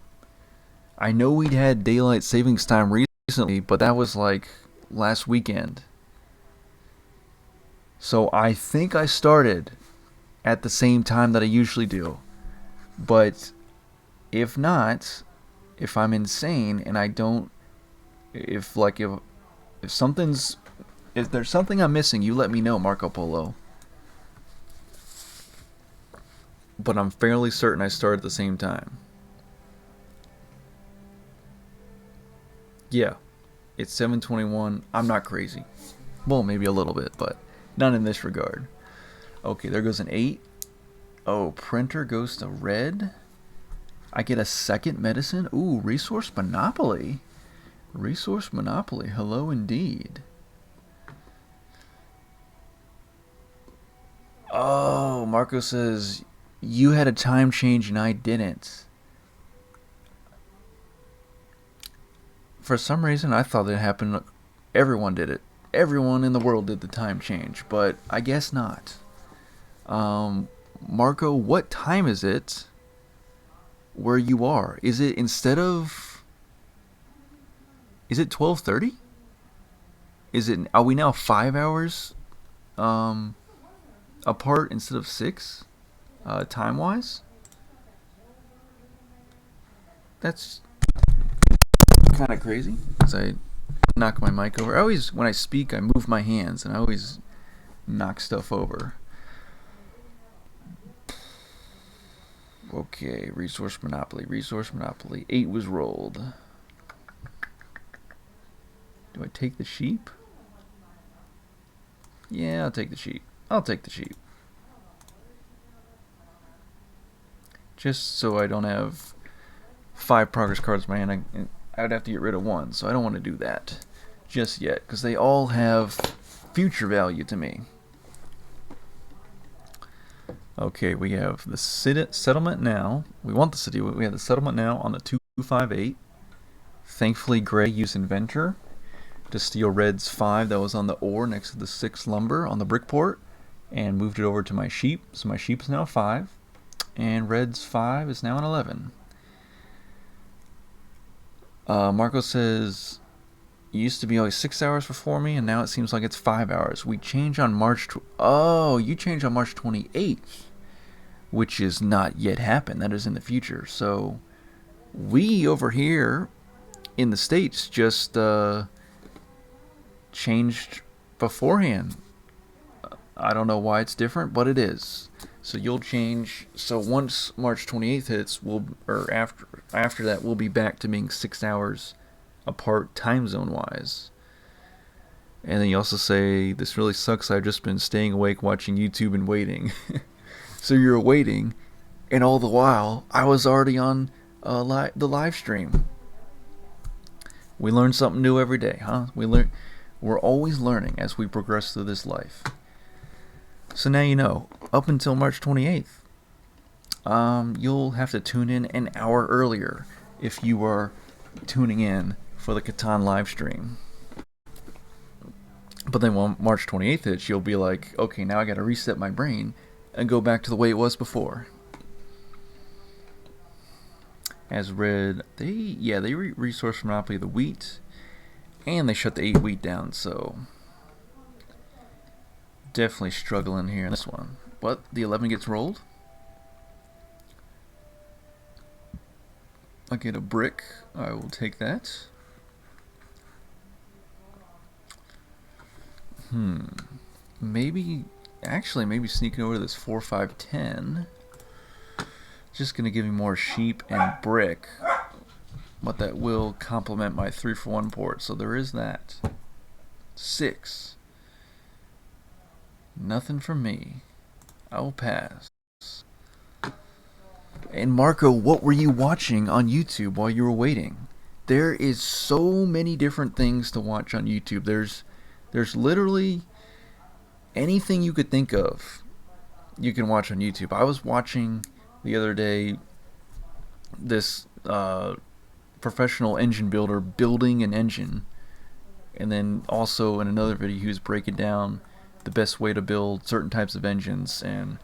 I know we'd had daylight savings time recently, but that was like last weekend. So I think I started at the same time that I usually do. But if not, if I'm insane and I don't, if there's something I'm missing, you let me know, Marco Polo. But I'm fairly certain I started at the same time. Yeah, it's 7:21. I'm not crazy. Well, maybe a little bit, but not in this regard. Okay, there goes an 8. Oh, printer goes to red. I get a second medicine. Ooh, resource monopoly. Resource monopoly. Hello indeed. Oh, Marco says, you had a time change and I didn't. For some reason, I thought it happened. Everyone did it. Everyone in the world did the time change, but I guess not. Marco, what time is it where you are? Is it 12:30? Are we now 5 hours apart instead of 6 time wise? That's kind of crazy because I knock my mic over. When I speak, I move my hands and I always knock stuff over. Okay, resource monopoly. 8 was rolled. Do I take the sheep? Yeah, I'll take the sheep. Just so I don't have 5 progress cards in my hand. I would have to get rid of 1, so I don't want to do that just yet, because they all have future value to me. Okay, we have the settlement now. We want the city. We have the settlement now on the 258. Thankfully, Gray used Inventor to steal Red's 5 that was on the ore next to the 6 lumber on the brickport, and moved it over to my sheep. So my sheep is now 5, and Red's 5 is now an 11. Marco says, it used to be always 6 hours before me, and now it seems like it's 5 hours. We change on you change on March 28th, which is not yet happened. That is in the future. So we over here in the States just changed beforehand. I don't know why it's different, but it is. So you'll change. So once March 28th hits, after that, we'll be back to being 6 hours apart time zone wise. And then you also say, this really sucks. I've just been staying awake watching YouTube and waiting. So you're waiting, and all the while I was already on the live stream. We learn something new every day, huh? We're always learning as we progress through this life. So now you know, up until March 28th, you'll have to tune in an hour earlier if you are tuning in for the Catan live stream. But then when March 28th hits, you'll be like, okay, now I gotta reset my brain and go back to the way it was before. As red, they resource monopoly the wheat, and they shut the 8 wheat down, so definitely struggling here in this one. But the 11 gets rolled. I get a brick. I will take that. Maybe sneaking over to this 4, 5, 10. Just gonna give me more sheep and brick, but that will complement my 3 for 1 port. So there is that. 6. Nothing from me. I will pass. And Marco, what were you watching on YouTube while you were waiting? There is so many different things to watch on YouTube. There's literally anything you could think of you can watch on YouTube. I was watching the other day this professional engine builder building an engine, and then also in another video he was breaking down the best way to build certain types of engines, and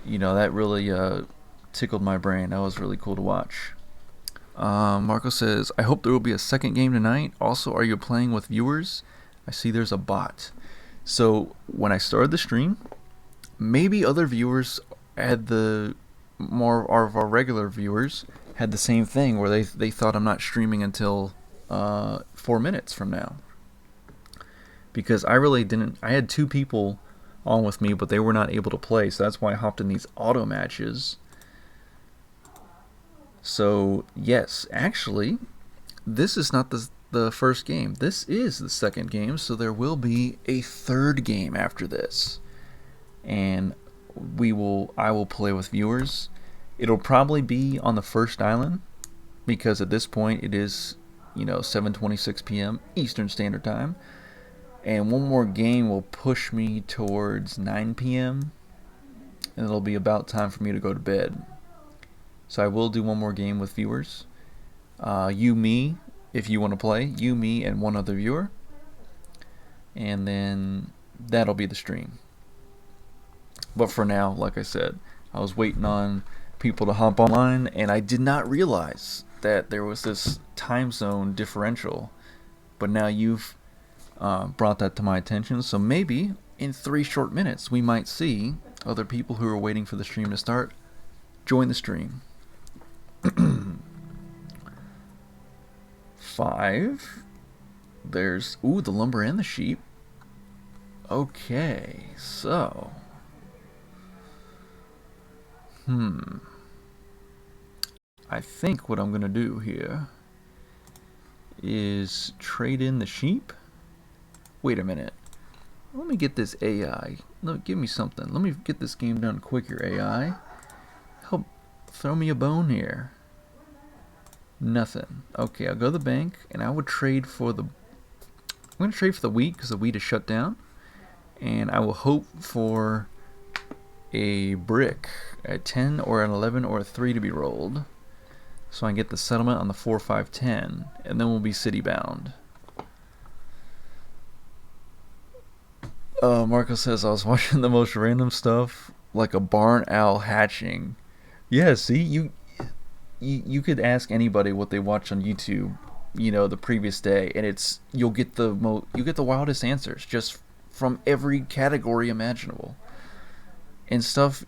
that really tickled my brain. That was really cool to watch. Marco says, I hope there will be a second game tonight. Also, are you playing with viewers? I see there's a bot. So when I started the stream, maybe other viewers had more of our regular viewers had the same thing where they thought I'm not streaming until 4 minutes from now. Because I really didn't. I had 2 people on with me, but they were not able to play, so that's why I hopped in these auto matches. So yes, actually, this is not the first game. This is the second game, so there will be a third game after this, and I will play with viewers. It'll probably be on the first island, because at this point it is 7:26 p.m. Eastern Standard Time, and one more game will push me towards 9 p.m. and it'll be about time for me to go to bed. So I will do one more game with viewers. Me, if you want to play. You, me, and one other viewer. And then that'll be the stream. But for now, like I said, I was waiting on people to hop online, and I did not realize that there was this time zone differential. But now you've brought that to my attention, so maybe in 3 short minutes we might see other people who are waiting for the stream to start join the stream. 5. There's the lumber and the sheep. Okay, so I think what I'm gonna do here is trade in the sheep. Wait a minute. Let me get this AI. Give me something. Let me get this game done quicker, AI. Help throw me a bone here. Nothing. Okay, I'll go to the bank, and I would trade for the... I'm going to trade for the wheat, because the wheat is shut down. And I will hope for a brick, a 10 or an 11 or a 3 to be rolled, so I can get the settlement on the 4, 5, 10, and then we'll be city bound. Marco says, I was watching the most random stuff, like a barn owl hatching. Yeah, see, you could ask anybody what they watch on YouTube, the previous day, and you'll get the wildest answers just from every category imaginable. And stuff.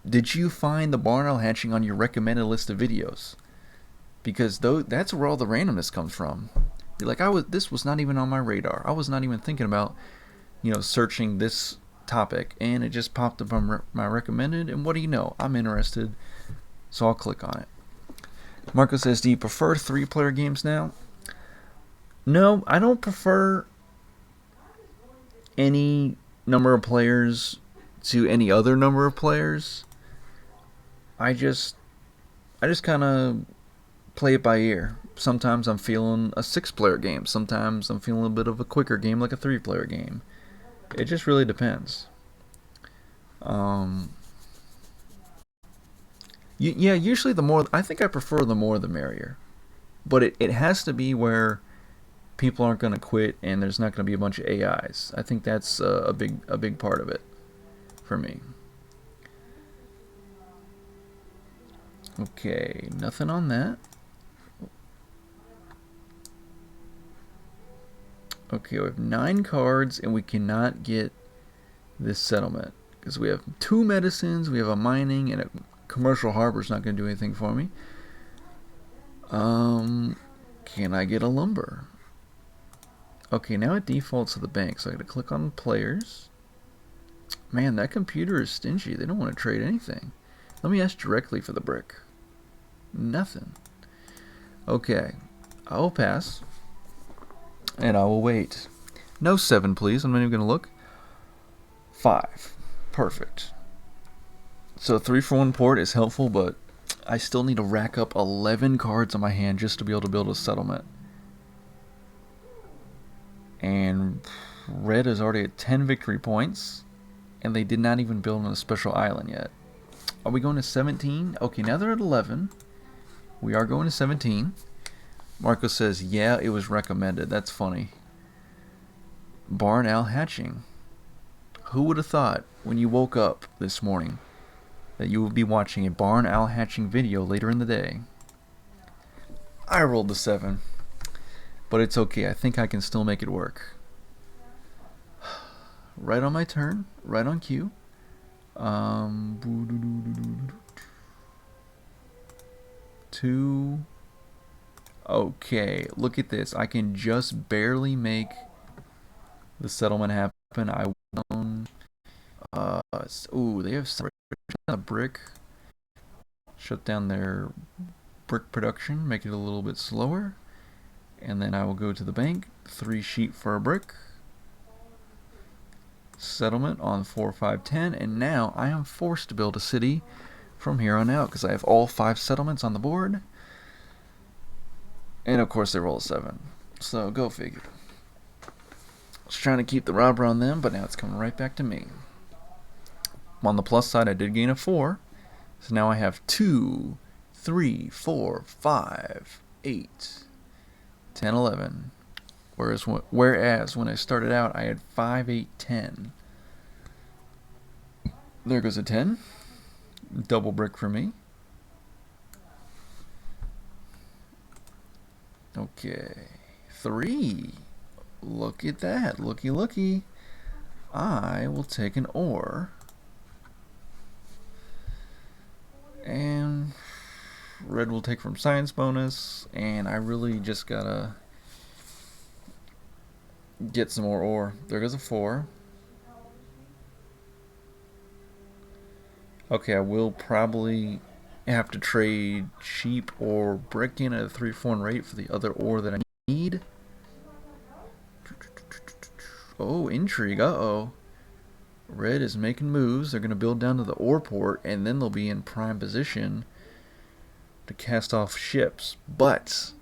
Did you find the barn owl hatching on your recommended list of videos? Because that's where all the randomness comes from. You're like, this was not even on my radar. I was not even thinking about, searching this topic, and it just popped up on my recommended. And what do you know? I'm interested, so I'll click on it. Marco says, do you prefer 3-player games now? No, I don't prefer any number of players to any other number of players. I just kind of play it by ear. Sometimes I'm feeling a 6-player game. Sometimes I'm feeling a bit of a quicker game, like a 3-player game. It just really depends. Usually I think I prefer the more the merrier. But it has to be where people aren't going to quit and there's not going to be a bunch of AIs. I think that's a big part of it for me. Okay, nothing on that. Okay, we have 9 cards, and we cannot get this settlement because we have 2 medicines, we have a mining, and a commercial harbor's not going to do anything for me. Can I get a lumber? Okay, now it defaults to the bank, so I gotta click on players. Man, that computer is stingy. They don't want to trade anything. Let me ask directly for the brick. Nothing. Okay, I will pass, and I will wait. No 7, please. I'm not even gonna look. 5. Perfect. So 3 for 1 port is helpful, but I still need to rack up 11 cards on my hand just to be able to build a settlement. And red is already at 10 victory points, and they did not even build on a special island yet. Are we going to 17? Okay, now they're at 11. We are going to 17. Marco says, yeah, it was recommended. That's funny. Barn owl hatching. Who would have thought when you woke up this morning that you would be watching a barn owl hatching video later in the day? I rolled the 7. But it's okay. I think I can still make it work. Right on my turn. Right on cue. Two. Okay. Look at this. I can just barely make the settlement happen. I won. Ooh, they have a brick. Shut down their brick production. Make it a little bit slower. And then I will go to the bank. 3 sheep for a brick. Settlement on 4, 5, 10. And now I am forced to build a city from here on out because I have all 5 settlements on the board. And of course they roll a 7. So go figure. I was trying to keep the robber on them, but now it's coming right back to me. On the plus side, I did gain a 4. So now I have 2, 3, 4, 5, 8. 10, 11. Whereas when I started out, I had 5, 8, 10. There goes a 10. Double brick for me. Okay. 3. Look at that. Looky, looky. I will take an ore. And red will take from science bonus, and I really just gotta get some more ore. There goes a 4. Okay, I will probably have to trade sheep or brick in at a 3 for 1 rate for the other ore that I need. Oh, intrigue. Uh-oh. Red is making moves. They're going to build down to the ore port, and then they'll be in prime position to cast off ships. But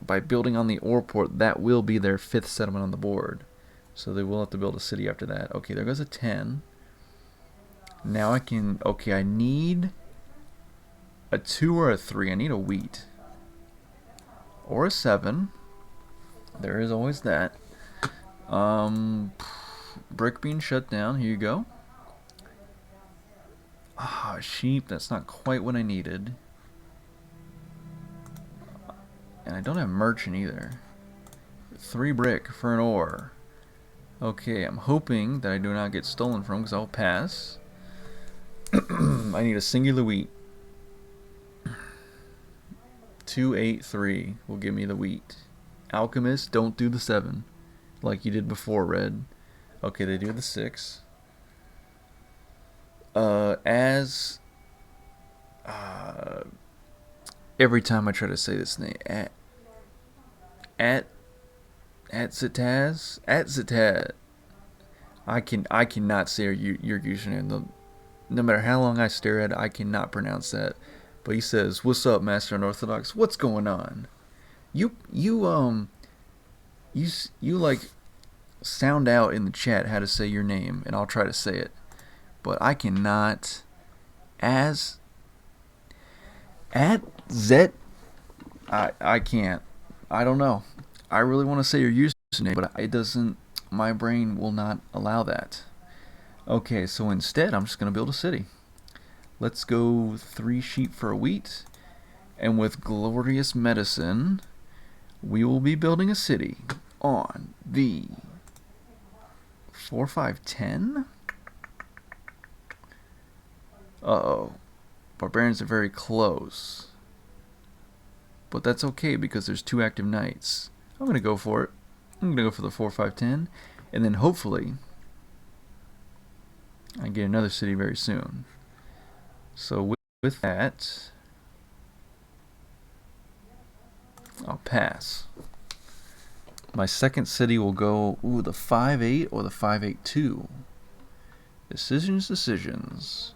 by building on the ore port, that will be their 5th settlement on the board. So they will have to build a city after that. Okay, there goes a 10. Now I can... Okay, I need a 2 or a 3. I need a wheat. Or a 7. There is always that. Brick being shut down. Here you go. Ah, sheep. That's not quite what I needed. And I don't have merchant either. 3 brick for an ore. Okay, I'm hoping that I do not get stolen from because I'll pass. I need a singular wheat. 283 will give me the wheat. Alchemist, don't do the 7 like you did before, red. Okay, they do the 6. Every time I try to say this name, Atzitaz. I cannot say your username. No matter how long I stare at it, I cannot pronounce that. But he says, "What's up, Master Unorthodox? What's going on? You like sound out in the chat how to say your name, and I'll try to say it. But I cannot. I can't. I don't know. I really want to say your username, but it doesn't. My brain will not allow that. Okay, so instead, I'm just gonna build a city. Let's go 3 sheep for a wheat. And with glorious medicine, we will be building a city on the 4-5-10. Uh-oh. Barbarians are very close. But that's okay because there's 2 active knights. I'm going to go for it. I'm going to go for the 4-5-10. And then hopefully I get another city very soon. So with that, I'll pass. My second city will go, the 5-8 or the 5-8-2. Decisions.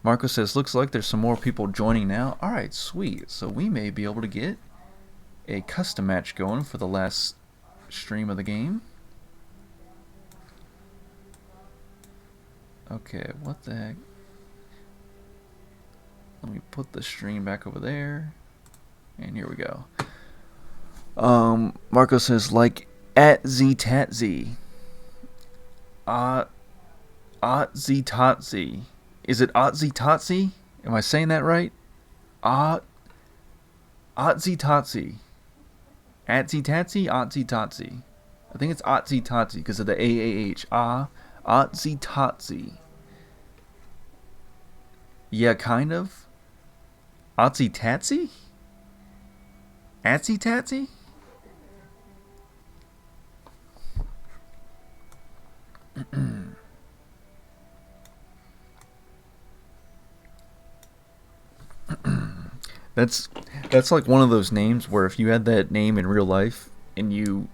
Marco says, looks like there's some more people joining now. Alright, sweet. So we may be able to get a custom match going for the last stream of the game. Okay, what the heck? Let me put the stream back over there. And here we go. Marco says, like at Z-Tat-Z. Otzi-Totzi. Is it Otzi-Totzi? Am I saying that right? Otzi-Totzi. Atzi-Tatzi? Otzi-Totzi. I think it's Otzi-Totzi because of the AAH. Otzi-Totzi. Yeah, kind of. Otzi-Tatzi? Atzi-Tatzi? That's like one of those names where if you had that name in real life and you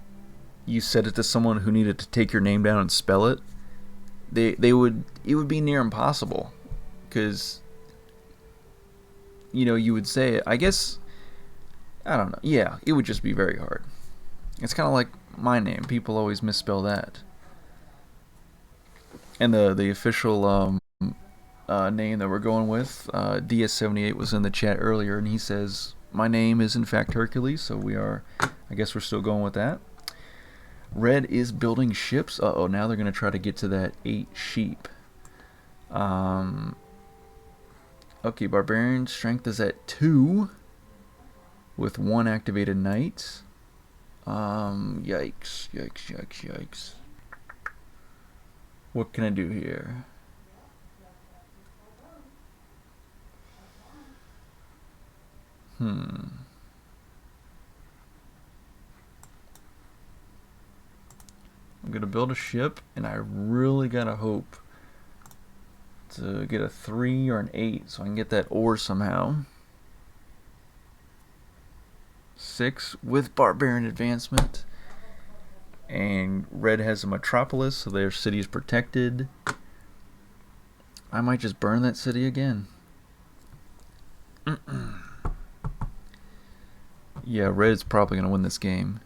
said it to someone who needed to take your name down and spell it, it would be near impossible, because you would say it. I guess, I don't know. Yeah, it would just be very hard. It's kind of like my name. People always misspell that. And the official name that we're going with, DS78 was in the chat earlier, and he says my name is in fact Hercules, so I guess we're still going with that. Red is building ships. Uh-oh, now they're going to try to get to that 8 sheep. Okay, Barbarian strength is at 2 with 1 activated knight. Yikes. What can I do here? I'm gonna build a ship, and I really gotta hope to get a 3 or an 8 so I can get that ore somehow. 6 with Barbarian advancement. And red has a metropolis, so their city is protected. I might just burn that city again. Yeah, red's probably going to win this game.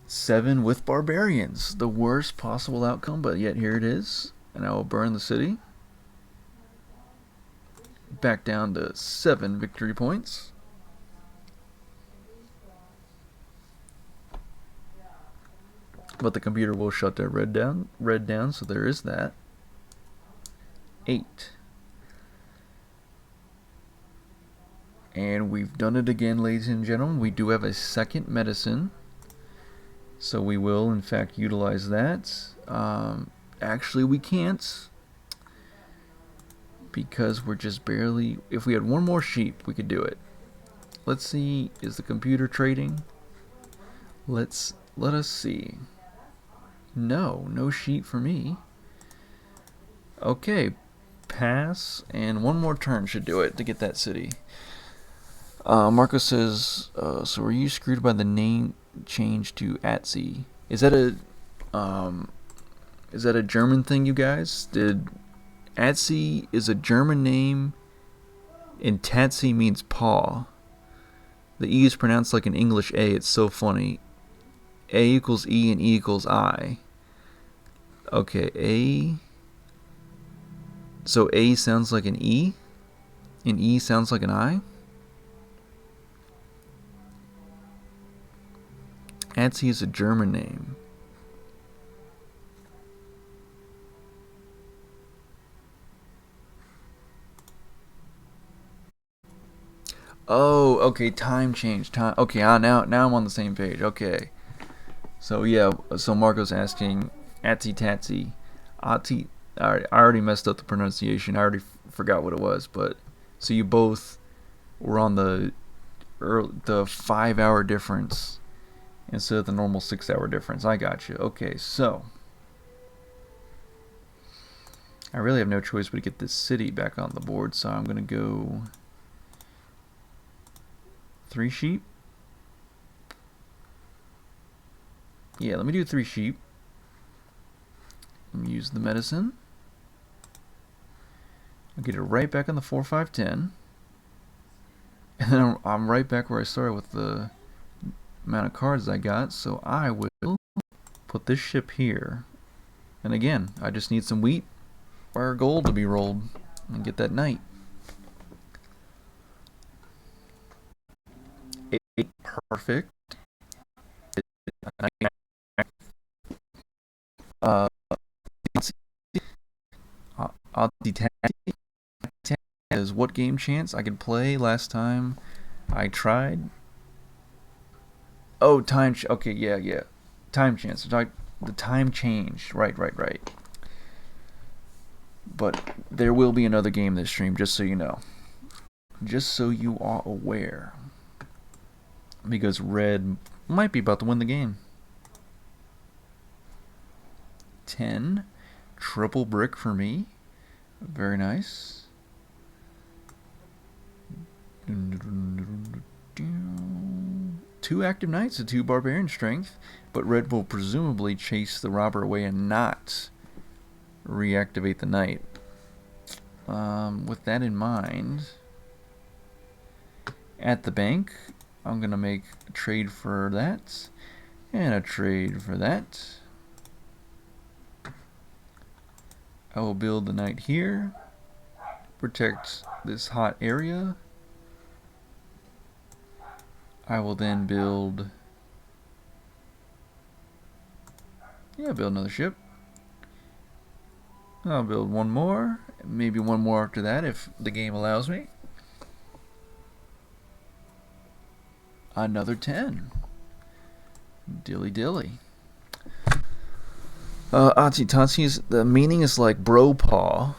Seven with barbarians. The worst possible outcome, but yet here it is. And I will burn the city. Back down to 7 victory points. But the computer will shut that red down, so there is that. 8. And we've done it again, ladies and gentlemen. We do have a second medicine, so we will in fact utilize that. Actually we can't, because we're just barely... If we had 1 more sheep, we could do it. Let's see, is the computer trading? Let us see. No sheep for me. Okay, pass, and 1 more turn should do it to get that city. Marco says, so were you screwed by the name change to Atzi? Is that a German thing, you guys? Atzi is a German name, and Tatzi means paw. The E is pronounced like an English A. It's so funny. A equals E and E equals I. Okay, A. So A sounds like an E, and E sounds like an I. Atzi is a German name. Oh, okay, time change. Time. Okay, now I'm on the same page. Okay. So yeah, so Marco's asking Atsy Tatsy. Ati I already messed up the pronunciation. I already forgot what it was, but so you both were on the 5 hour difference instead of the normal 6 hour difference. I got you. Okay, so I really have no choice but to get this city back on the board, so I'm gonna go 3 sheep. Yeah, let me do 3 sheep. Let me use the medicine. I'll get it right back on the 4-5-10. And then I'm right back where I started with the amount of cards I got, so I will put this ship here. And again, I just need some wheat or gold to be rolled and get that knight. 8, perfect. Uh, I'll detach is what game chance I could play last time I tried. Oh, okay, yeah. Time chance. The time changed. Right. But there will be another game this stream, just so you know. Just so you are aware. Because red might be about to win the game. 10. Triple brick for me. Very nice. 2 active knights and 2 barbarian strength, but red will presumably chase the robber away and not reactivate the knight. With that in mind, at the bank, I'm gonna make a trade for that and a trade for that. I will build the knight here, protect this hot area. I will then build another ship. I'll build one more, maybe one more after that if the game allows me. Another 10. Dilly dilly. Achi the meaning is like bro paw.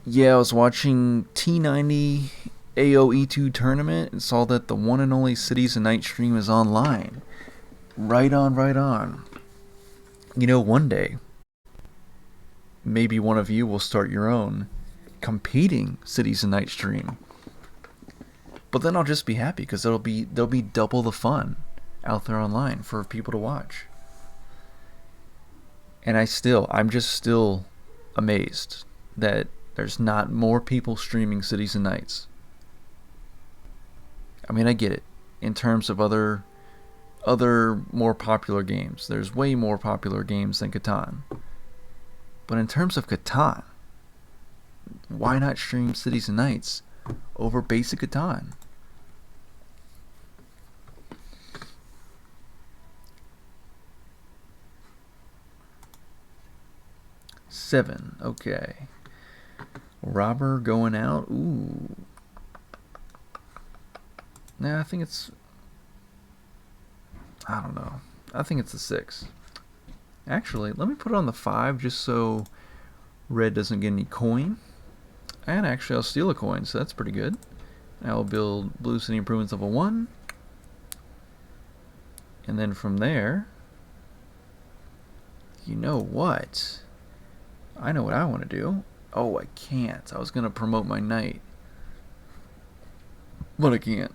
Yeah, I was watching T90 AOE2 tournament and saw that the one and only Cities and Night stream is online. Right on. You know, one day, maybe one of you will start your own competing Cities and Night stream. But then I'll just be happy because there'll be double the fun out there online for people to watch. And I'm just still amazed that there's not more people streaming Cities and Nights. I mean, I get it. In terms of other more popular games, there's way more popular games than Catan. But in terms of Catan, why not stream Cities and Nights over basic Catan? Seven, okay. Robber going out. Ooh. Nah, I think it's... I don't know. I think it's a 6. Actually, let me put it on the 5 just so red doesn't get any coin. And actually, I'll steal a coin, so that's pretty good. I'll build blue city improvements level 1. And then from there... You know what? I know what I want to do. Oh, I can't. I was going to promote my knight. But I can't.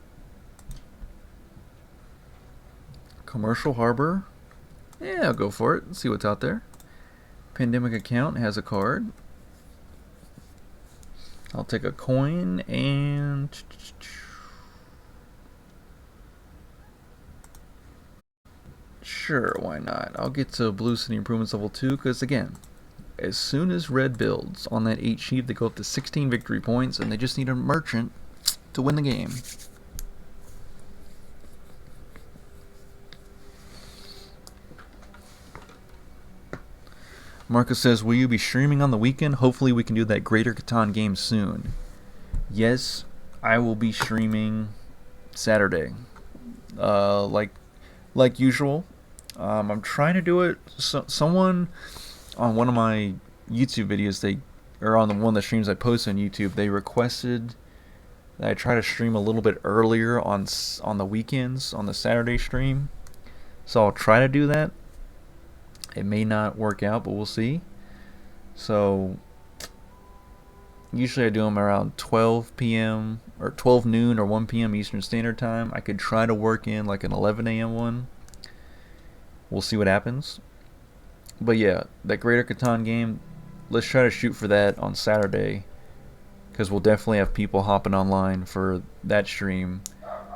Commercial Harbor. Yeah, I'll go for it. Let's see what's out there. Pandemic account has a card. I'll take a coin and... Sure, why not? I'll get to blue city improvements level 2 because, again, as soon as red builds on that 8 sheet, they go up to 16 victory points and they just need a merchant to win the game. Marcus says, will you be streaming on the weekend? Hopefully we can do that Greater Catan game soon. Yes, I will be streaming Saturday. Like usual. I'm trying to do it. Someone on one of my YouTube videos, or on one of the streams I post on YouTube, they requested that I try to stream a little bit earlier on the weekends on the Saturday stream. So I'll try to do that. It may not work out, but we'll see. So usually I do them around 12 p.m. or 12 noon or 1 p.m. Eastern Standard Time. I could try to work in like an 11 a.m. one. We'll see what happens. But yeah, that Greater Catan game, let's try to shoot for that on Saturday, because we'll definitely have people hopping online for that stream,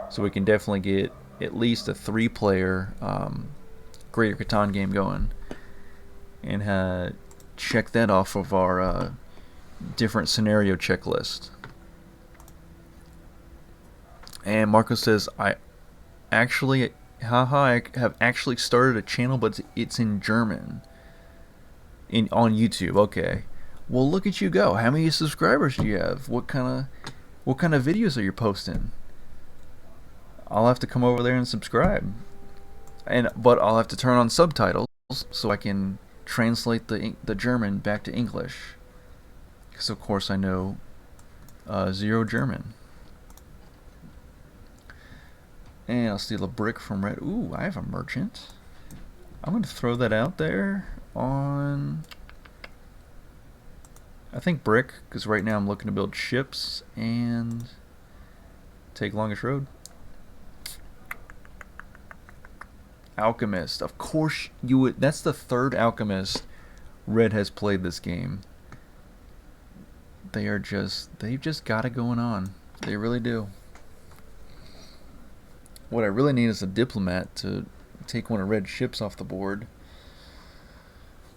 so we can definitely get at least a 3-player Greater Catan game going, and check that off of our different scenario checklist. And Marco says, I have actually started a channel, but it's in German. On YouTube. Okay. Well, look at you go. How many subscribers do you have? What kind of videos are you posting? I'll have to come over there and subscribe. But I'll have to turn on subtitles so I can translate the German back to English. Because of course I know zero German. And I'll steal a brick from Red. Ooh, I have a merchant. I'm going to throw that out there on, I think, brick, because right now I'm looking to build ships and take longest road. Alchemist. Of course you would. That's the third alchemist Red has played this game. They've just got it going on. They really do. What I really need is a diplomat to take one of Red's ships off the board,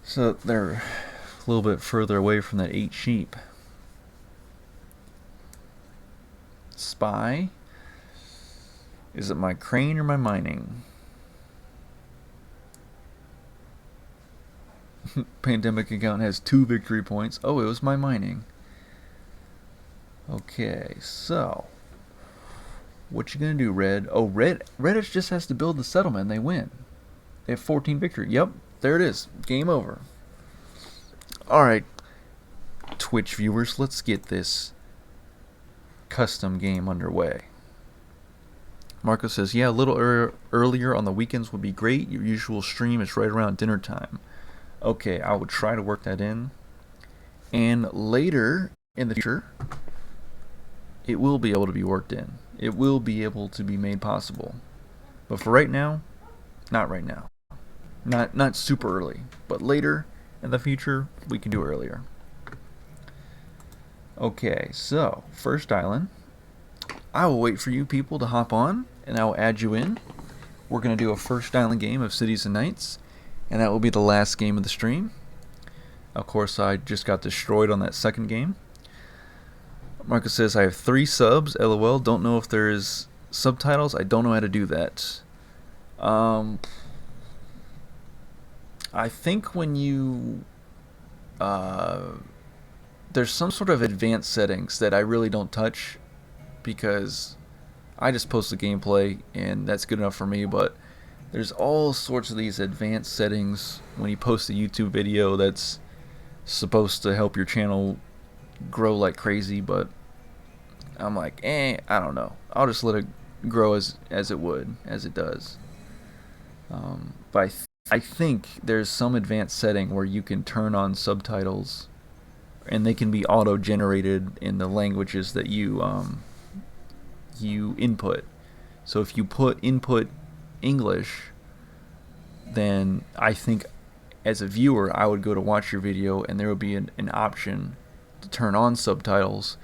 so they're a little bit further away from that 8 sheep. Spy. Is it my crane or my mining? Pandemic account has 2 victory points. Oh, it was my mining. Okay, so what you gonna do, Red? Oh, Red just has to build the settlement and they win. They have 14 victory. Yep, there it is. Game over. Alright, Twitch viewers, let's get this custom game underway. Marco says, yeah, a little earlier on the weekends would be great. Your usual stream is right around dinner time. Okay, I will try to work that in. And later in the future, it will be able to be worked in. It will be able to be made possible. But for right now, not right now. Not super early. But later in the future, we can do earlier. Okay, so first island. I will wait for you people to hop on, and I will add you in. We're going to do a first island game of Cities and Knights, and that will be the last game of the stream. Of course, I just got destroyed on that second game. Marco says, I have 3 subs, lol. Don't know if there is subtitles. I don't know how to do that. I think when you... there's some sort of advanced settings that I really don't touch, because I just post the gameplay and that's good enough for me. But there's all sorts of these advanced settings when you post a YouTube video that's supposed to help your channel grow like crazy, but I'm like, I don't know. I'll just let it grow as it does. But I think there's some advanced setting where you can turn on subtitles, and they can be auto-generated in the languages that you input. So if you input English, then I think as a viewer I would go to watch your video and there would be an option to turn on subtitles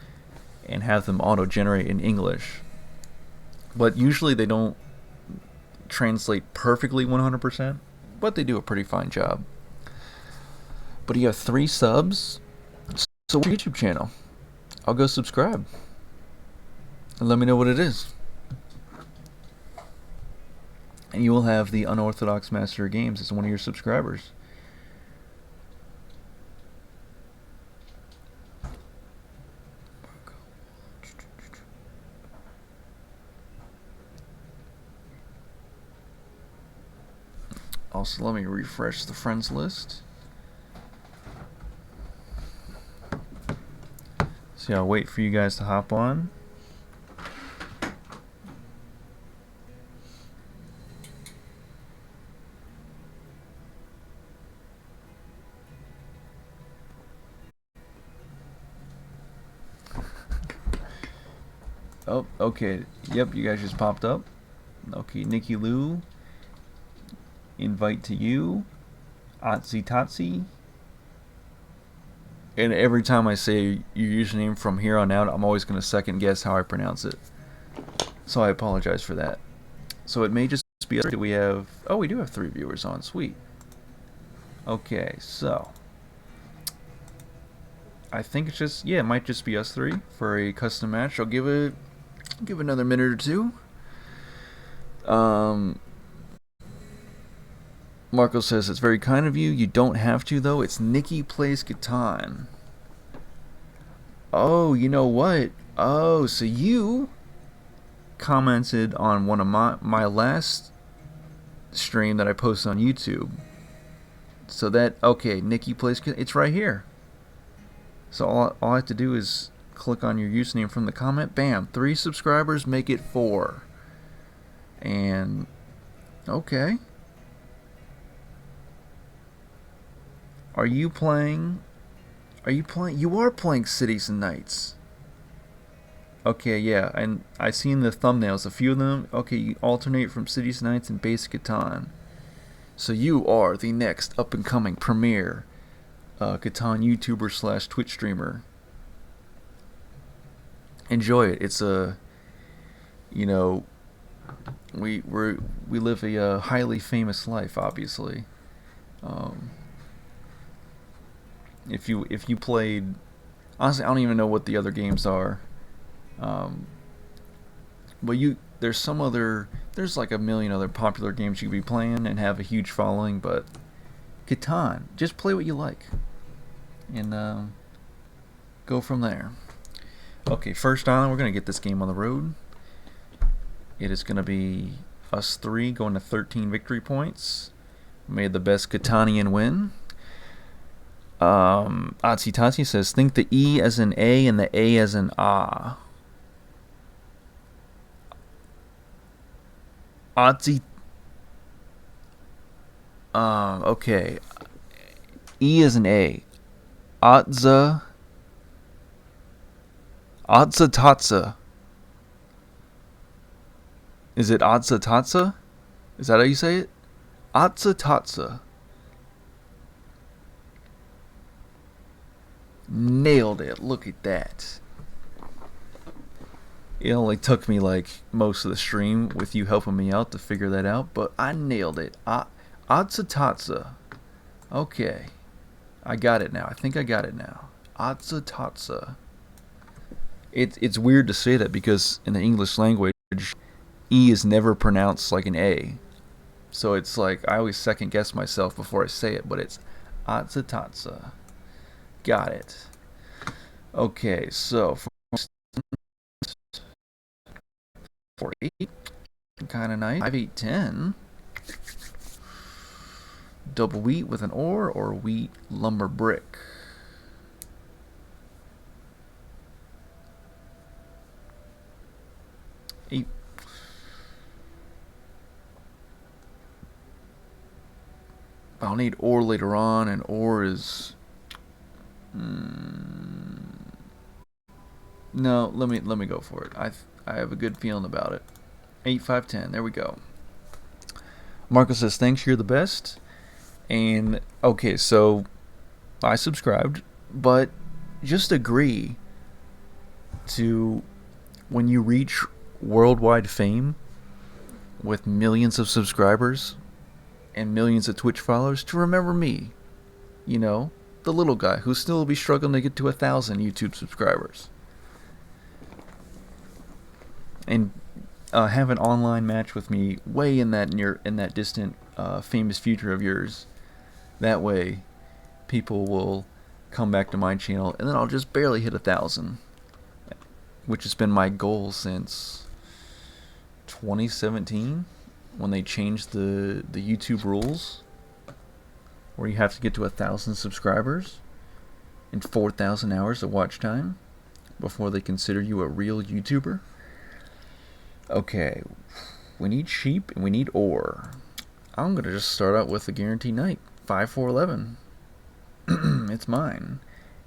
and have them auto-generate in English. But usually they don't translate perfectly 100%, but they do a pretty fine job. But you have 3 subs, so what's your YouTube channel? I'll go subscribe and let me know what it is. And you will have the Unorthodox Master of Games as one of your subscribers. Also, let me refresh the friends list. So I'll wait for you guys to hop on. Oh, okay. Yep, you guys just popped up. Okay, Nikki Lou. Invite to you. Otzi Totzi. And every time I say your username from here on out, I'm always going to second guess how I pronounce it. So I apologize for that. So it may just be us. We have... Oh, we do have 3 viewers on. Sweet. Okay, so... I think it's just... Yeah, it might just be us 3 for a custom match. I'll give another minute or two. Marco says, it's very kind of you. You don't have to, though. It's Nikki Plays Catan. Oh, you know what? Oh, so you commented on one of my last stream that I posted on YouTube. So that, okay, Nikki Plays Catan. It's right here. So all I have to do is click on your username from the comment. Bam. 3 subscribers make it 4. And, okay. You are playing Cities and Nights. Okay, yeah, and I seen the thumbnails, a few of them. Okay, you alternate from Cities and Nights and Basic Catan. So you are the next up and coming premier Catan YouTuber / Twitch streamer. Enjoy it. It's a, we live a highly famous life, obviously. If you played, honestly, I don't even know what the other games are. But there's like a million other popular games you could be playing and have a huge following. But Catan, just play what you like, and go from there. Okay, first island, we're gonna get this game on the road. It is gonna be us 3 going to 13 victory points. May the best Catanian win. Atsitati says, think the E as an A and the A as an Ah. Atsi. Okay. E as an A. Atza. Atza Tatza. Is it Atza Tatza? Is that how you say it? Atza Tatza. Nailed it. Look at that. It only took me like most of the stream with you helping me out to figure that out, but I nailed it. Atza. Okay. I got it now. I think I got it now. Atza. It's weird to say that because in the English language, E is never pronounced like an A. So it's like I always second guess myself before I say it, but it's Atza. Got it. Okay, so 48, kind of nice. 5, 8, 10. Double wheat with an ore or wheat lumber brick. Eight. I'll need ore later on, and ore is. No, let me go for it. I have a good feeling about it. 8, 5, 10. There we go. Marco says, thanks, you're the best. And, okay, so I subscribed, but just agree to when you reach worldwide fame with millions of subscribers and millions of Twitch followers to remember me. The little guy who still will be struggling to get to 1,000 YouTube subscribers. And have an online match with me way in that distant famous future of yours. That way people will come back to my channel and then I'll just barely hit 1,000, which has been my goal since 2017. when they changed the YouTube rules, where you have to get to 1,000 subscribers and 4,000 hours of watch time before they consider you a real YouTuber. Okay, we need sheep and we need ore. I'm gonna just start out with the guaranteed night, 5411. It's mine,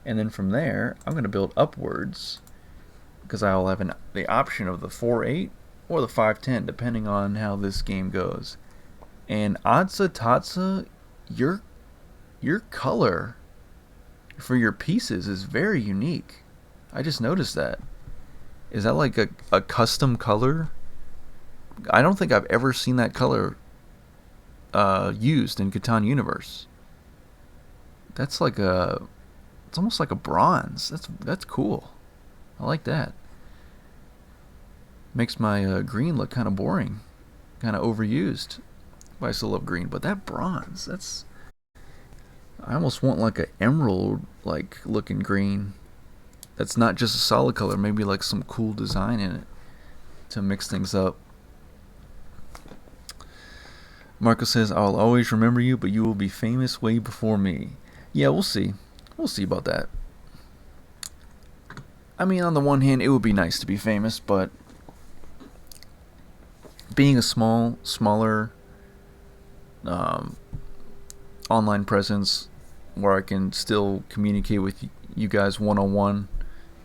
and then from there I'm gonna build upwards because I'll have the option of the 4-8 or the 5-10 depending on how this game goes. And Atsa Tatsa, your color for your pieces is very unique. I just noticed that. Is that like a custom color? I don't think I've ever seen that color used in Catan Universe. That's like it's almost like a bronze. That's cool. I like that. Makes my green look kind of boring, kind of overused. But I still love green. But that bronze, I almost want like an emerald like looking green. That's not just a solid color. Maybe like some cool design in it to mix things up. Marco says, I'll always remember you, but you will be famous way before me. Yeah, we'll see. We'll see about that. I mean, on the one hand, it would be nice to be famous, but being a smaller online presence where I can still communicate with you guys one-on-one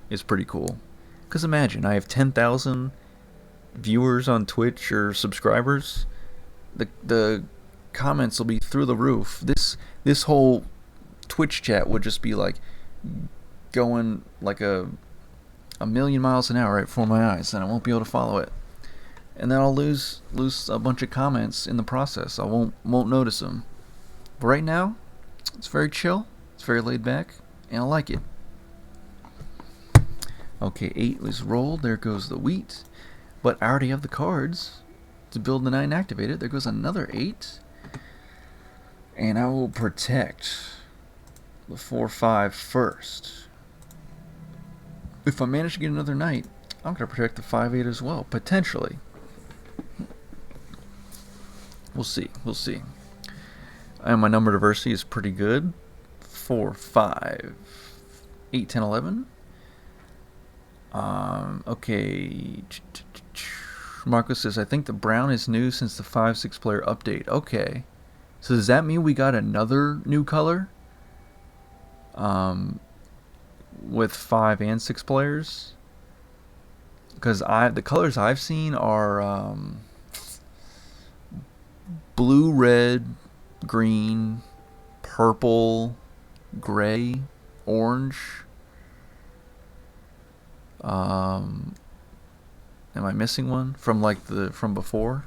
is pretty cool. Because imagine, I have 10,000 viewers on Twitch or subscribers. The comments will be through the roof. This whole Twitch chat would just be like going like a million miles an hour right before my eyes, and I won't be able to follow it. And then I'll lose a bunch of comments in the process. I won't notice them. But right now, it's very chill. It's very laid back, and I like it. Okay, 8 was rolled. There goes the wheat. But I already have the cards to build the 9 activated. There goes another 8. And I will protect the 4-5 first. If I manage to get another knight, I'm going to protect the 5-8 as well, potentially. We'll see. We'll see. And my number diversity is pretty good. 4, 5, 8, 10, 11. Okay. Marcos says, I think the brown is new since the 5-6 player update. Okay. So does that mean we got another new color? With 5 and 6 players? Because the colors I've seen are blue, red, green, purple, gray, orange. Am I missing one from from before?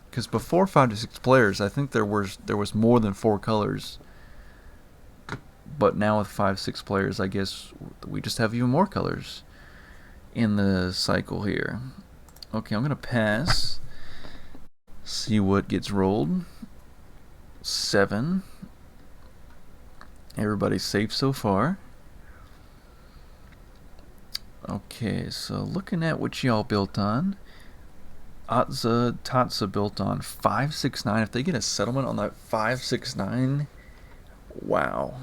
Because before 5 to 6 players, I think there was more than 4 colors. But now with 5, 6 players, I guess we just have even more colors in the cycle here. Okay, I'm gonna pass. See what gets rolled. 7. Everybody's safe so far. Okay, so looking at what y'all built on. Atza Tatsa built on 569. If they get a settlement on that 569, wow.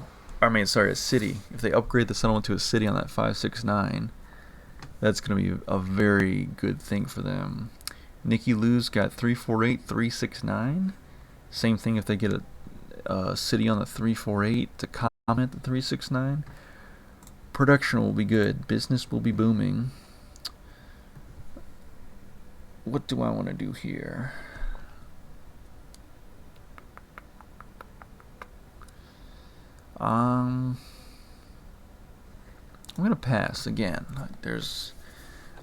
I mean, sorry, a city. If they upgrade the settlement to a city on that 569, that's going to be a very good thing for them. Nikki Lou's got 348, 369. Same thing if they get a city on the 348 to comment the 369. Production will be good. Business will be booming. What do I want to do here? I'm gonna pass again.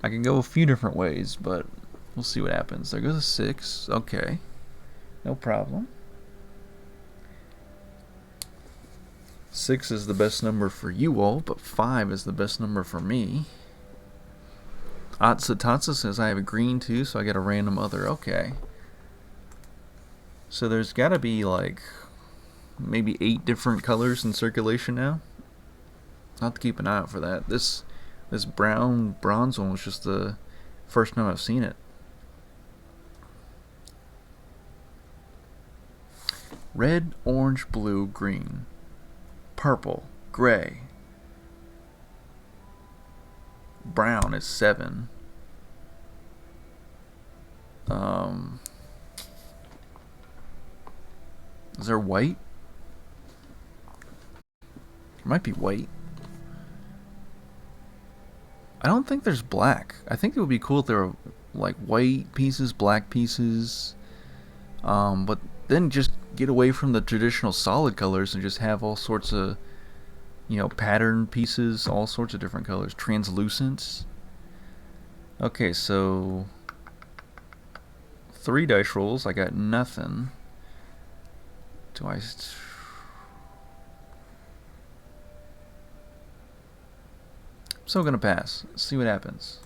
I can go a few different ways, but we'll see what happens. There goes a 6. Okay, no problem. 6 is the best number for you all, but 5 is the best number for me. Atsa Tatsa says I have a green too, so I get a random other. Okay. So there's got to be like maybe 8 different colors in circulation now. I'll have to keep an eye out for that. This brown bronze one was just the First time I've seen it. Red, orange, blue, green, purple, gray. Brown is 7. Is there white? There might be white. I don't think there's black. I think it would be cool if there were like white pieces, black pieces. But then just get away from the traditional solid colors and just have all sorts of, pattern pieces, all sorts of different colors. Translucent. Okay, so 3 dice rolls. I got nothing. Do I... So I'm gonna pass. See what happens.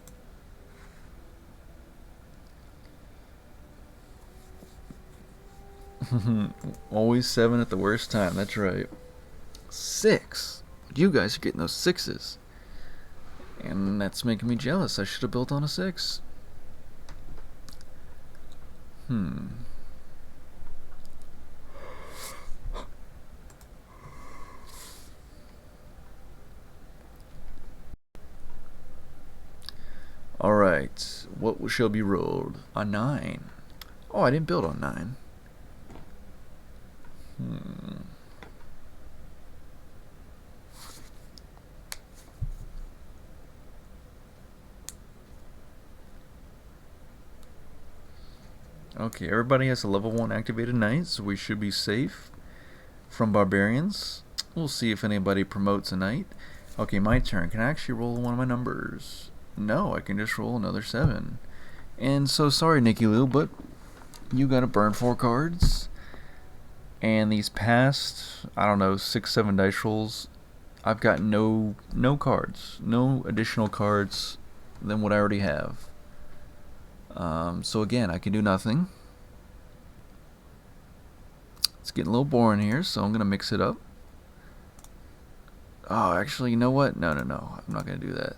Always 7 at the worst time. That's right. 6. You guys are getting those 6s, and that's making me jealous. I should have built on a 6. Alright, what shall be rolled? A 9. Oh, I didn't build on 9. Okay, everybody has a level 1 activated knight, so we should be safe from barbarians. We'll see if anybody promotes a knight. Okay, my turn. Can I actually roll one of my numbers? No, I can just roll another 7. And so sorry, Nicky Lou, but you gotta burn 4 cards. And these past, I don't know, 6, 7 dice rolls, I've got no cards. No additional cards than what I already have. So again, I can do nothing. It's getting a little boring here, so I'm gonna mix it up. Oh, actually, you know what? No. I'm not gonna do that.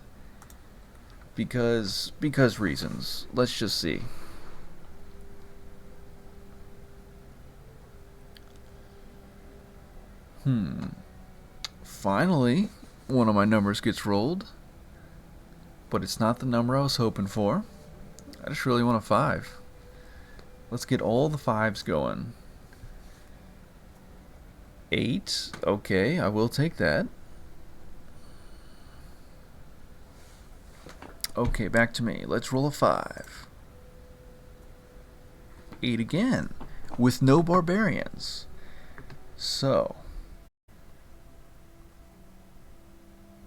Because reasons. Let's just see. Finally, one of my numbers gets rolled. But it's not the number I was hoping for. I just really want a 5. Let's get all the 5s going. 8. Okay, I will take that. Okay, back to me. Let's roll a 5. 8 again. With no barbarians. So,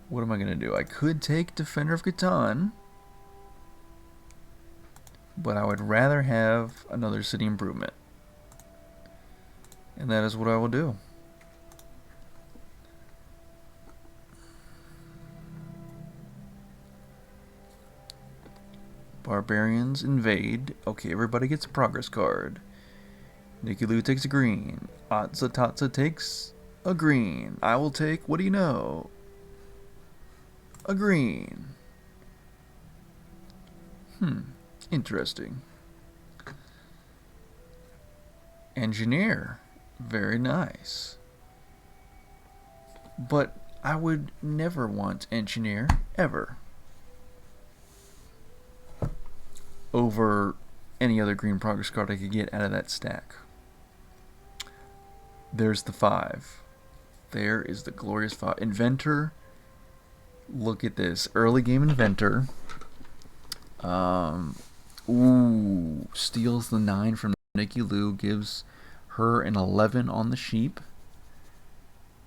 what am I going to do? I could take Defender of Catan, but I would rather have another city improvement. And that is what I will do. Barbarians invade. Okay, everybody gets a progress card. Nicky Lou takes a green. Atza Tatza takes a green. I will take, what do you know? A green. Interesting. Engineer. Very nice. But I would never want engineer, ever, over any other green progress card I could get out of that stack. There's the 5. There is the glorious 5. Inventor. Look at this. Early game Inventor. Steals the 9 from Nicky Lou. Gives her an 11 on the sheep.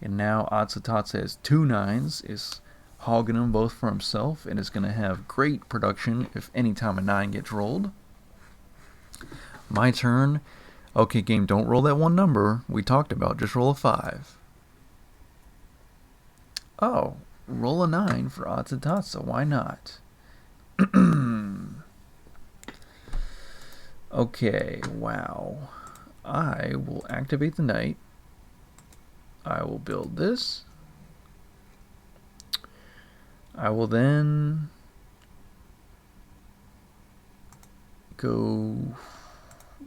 And now Atsutatsu has 2 9s. Is hogging them both for himself. And is going to have great production if any time a 9 gets rolled. My turn. Okay, game, don't roll that one number we talked about. Just roll a 5. Oh, roll a 9 for Atsutatsu. Why not? Okay, wow. I will activate the knight. I will build this. I will then go...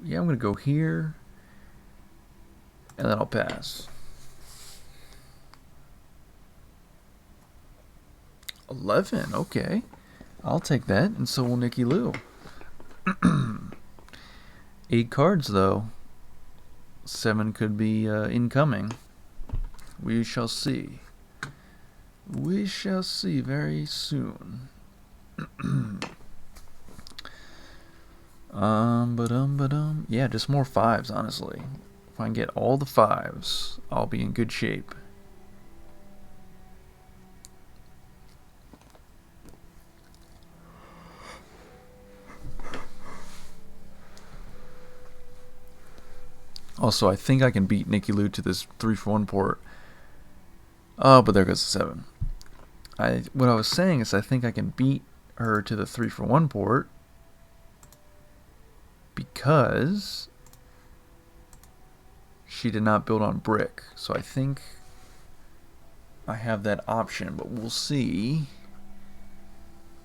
Yeah, I'm going to go here. And then I'll pass. 11, okay. I'll take that, and so will Nicky Lou. 8 cards, though. 7 could be incoming. We shall see. We shall see very soon. Yeah, just more 5s, honestly. If I can get all the 5s, I'll be in good shape. Also, I think I can beat Nicky Lou to this 3-for-1 port. Oh, but there goes the 7. What I was saying is I think I can beat her to the 3-for-1 port because she did not build on brick. So I think I have that option, but we'll see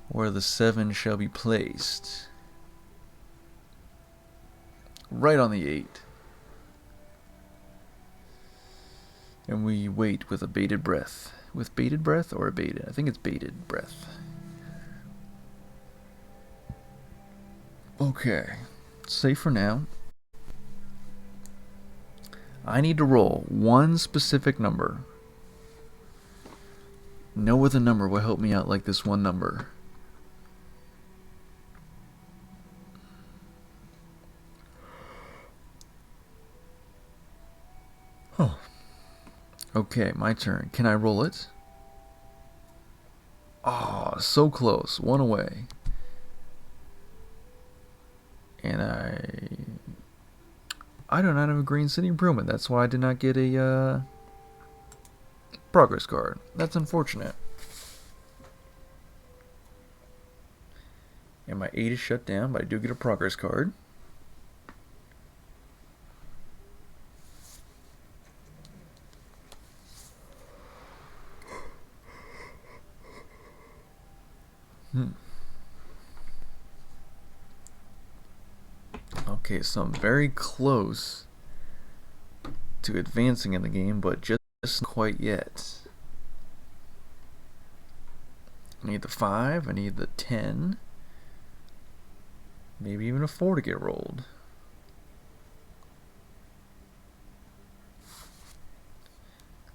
where the 7 shall be placed. Right on the 8. And we wait with a bated breath. With bated breath or abated? I think it's bated breath. Okay. Safe for now. I need to roll one specific number. No other number will help me out like this one number. Oh. Okay, my turn. Can I roll it? Oh, so close. One away. And I do not have a green city improvement. That's why I did not get a progress card. That's unfortunate. And my 8 is shut down, but I do get a progress card. Okay, so I'm very close to advancing in the game, but just not quite yet. I need the 5, I need the 10, maybe even a 4 to get rolled.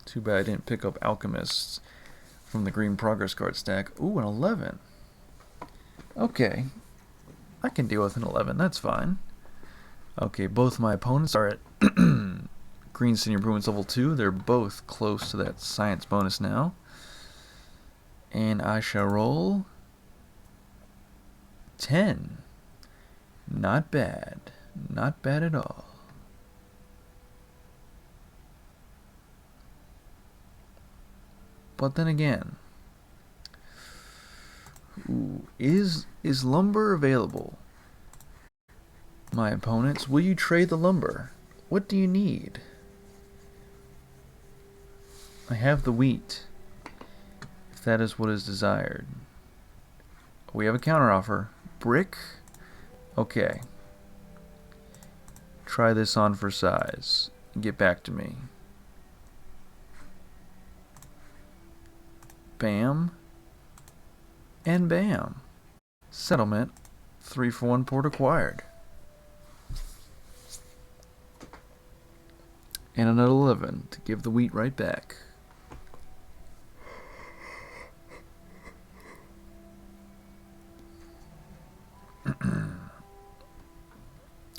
Too bad I didn't pick up Alchemists from the green progress card stack. Ooh, an 11. Okay, I can deal with an 11, that's fine. Okay, both my opponents are at Green City Improvements level 2. They're both close to that science bonus now. And I shall roll 10. Not bad. Not bad at all. But then again, ooh, is lumber available? My opponents, will you trade the lumber? What do you need? I have the wheat, if that is what is desired. We have a counteroffer. Brick? Okay. Try this on for size. Get back to me. Bam. And bam. Settlement. 3-for-1 port acquired. And another 11 to give the wheat right back.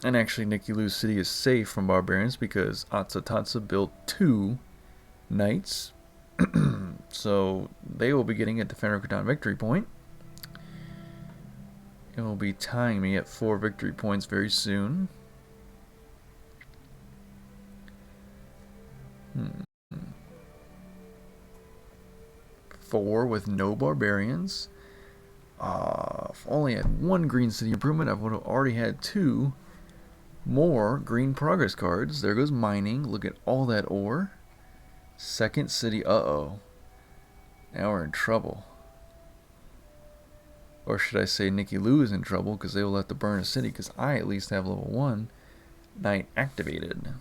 And actually, Nicky Lou's city is safe from barbarians because Atsatatsa built 2 knights. So they will be getting a Defender Khatan victory point. It will be tying me at 4 victory points very soon. 4 with no barbarians. If only I had 1 green city improvement, I would have already had 2 more green progress cards. There goes mining. Look at all that ore. Second city. Uh-oh. Now we're in trouble. Or should I say Nicky Lou is in trouble because they will have to burn a city because I at least have level 1 knight activated.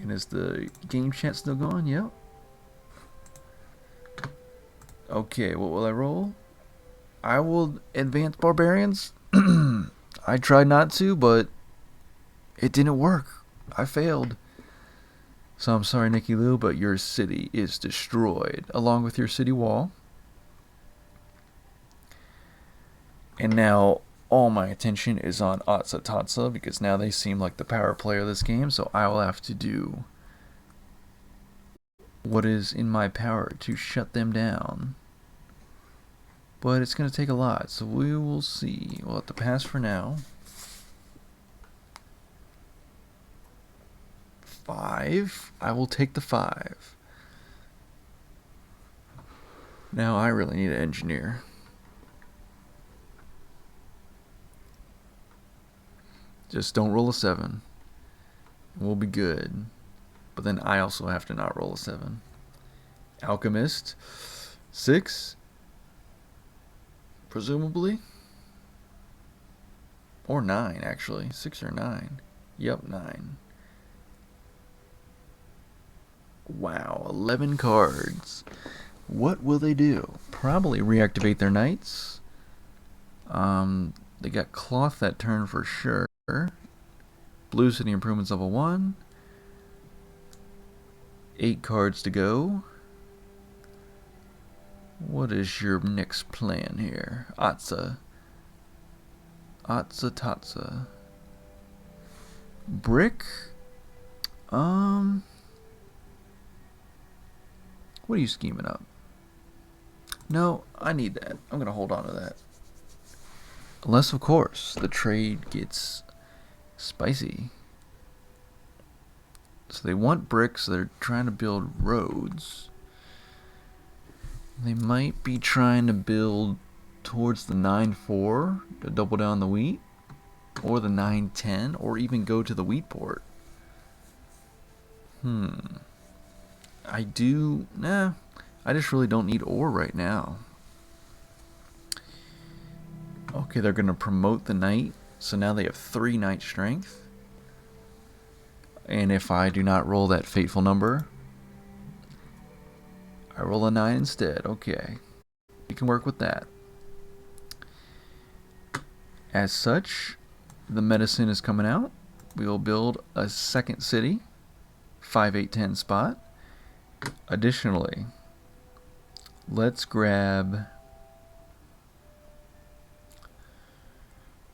And is the game chat still going? Yep. Okay, what will I roll? I will advance barbarians. I tried not to, but it didn't work. I failed. So I'm sorry, Nicky Lou, but your city is destroyed, along with your city wall. And now all my attention is on Atsa Tatsa because now they seem like the power player of this game, so I will have to do what is in my power to shut them down. But it's going to take a lot, so we will see. We'll have to pass for now. 5. I will take the 5. Now I really need an engineer. Just don't roll a 7. We'll be good. But then I also have to not roll a 7. Alchemist. 6. Presumably. Or 9, actually. 6 or 9. Yep, 9. Wow, 11 cards. What will they do? Probably reactivate their knights. They got cloth that turn for sure. Blue City Improvements level 1. 8 cards to go. What is your next plan here? Atsa. Atsa Tatsa. Brick? What are you scheming up? No, I need that. I'm gonna hold on to that. Unless, of course, the trade gets spicy. So they want bricks, so they're trying to build roads. They might be trying to build towards the 9-4 to double down the wheat, or the 9-10, or even go to the wheat port. I just really don't need ore right now. Okay, they're going to promote the knight, so now they have 3 knight strength. And if I do not roll that fateful number, I roll a 9 instead. Okay, we can work with that. As such, the medicine is coming out. We will build a second city, 5-8-10 spot. Additionally, let's grab...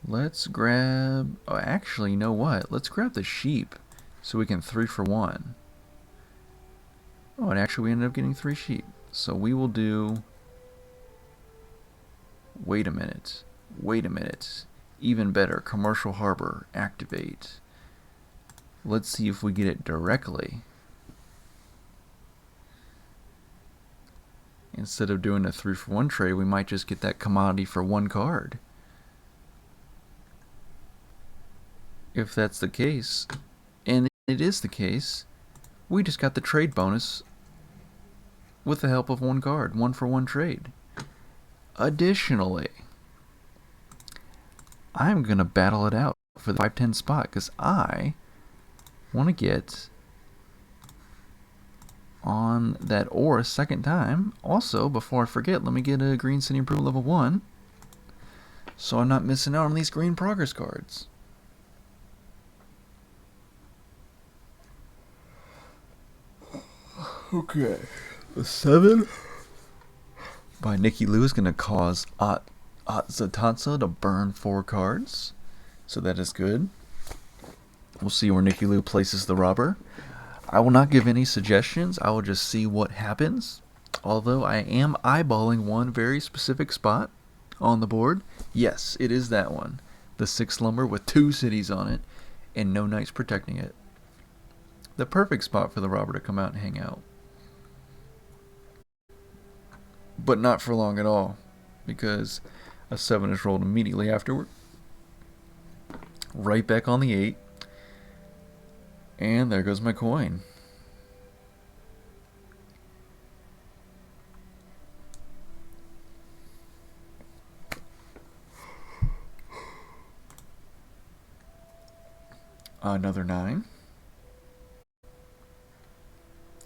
oh, actually, you know what? Let's grab the sheep so we can 3 for 1. Oh, and actually we ended up getting 3 sheep. So we will do... Wait a minute. Even better. Commercial Harbor. Activate. Let's see if we get it directly. Instead of doing a 3 for 1 trade, we might just get that commodity for 1 card. If that's the case, and it is the case, we just got the trade bonus with the help of 1 card. 1 for 1 trade. Additionally, I'm going to battle it out for the 5-10 spot because I want to get on that ore a second time. Also, before I forget, let me get a Green City Improvement level 1 so I'm not missing out on these green progress cards. Okay, the 7 by Nicky Lou is going to cause Atsa to burn 4 cards, so that is good. We'll see where Nicky Lou places the robber. I will not give any suggestions, I will just see what happens, although I am eyeballing one very specific spot on the board. Yes, it is that one, the 6 lumber with 2 cities on it and no knights protecting it. The perfect spot for the robber to come out and hang out. But not for long at all, because a 7 is rolled immediately afterward. Right back on the 8. And there goes my coin. Another 9.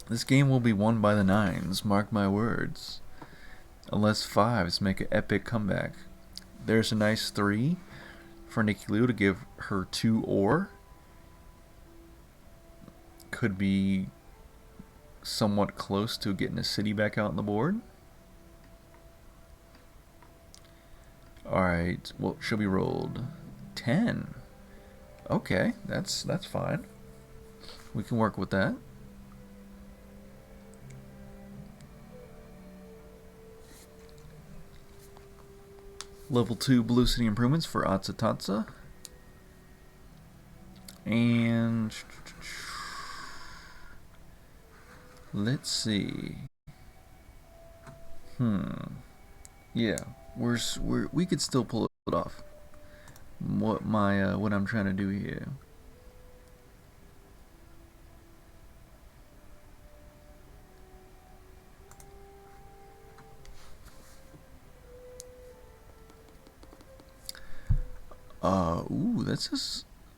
This game will be won by the 9s, mark my words. Unless 5s make an epic comeback. There's a nice 3 for Nikki Lou to give her 2 ore. Could be somewhat close to getting a city back out on the board. Alright, what should be rolled? 10. Okay, that's fine. We can work with that. Level 2 Blue City improvements for Atsatatsa. And let's see. Yeah, we could still pull it off. What I'm trying to do here. Ooh, this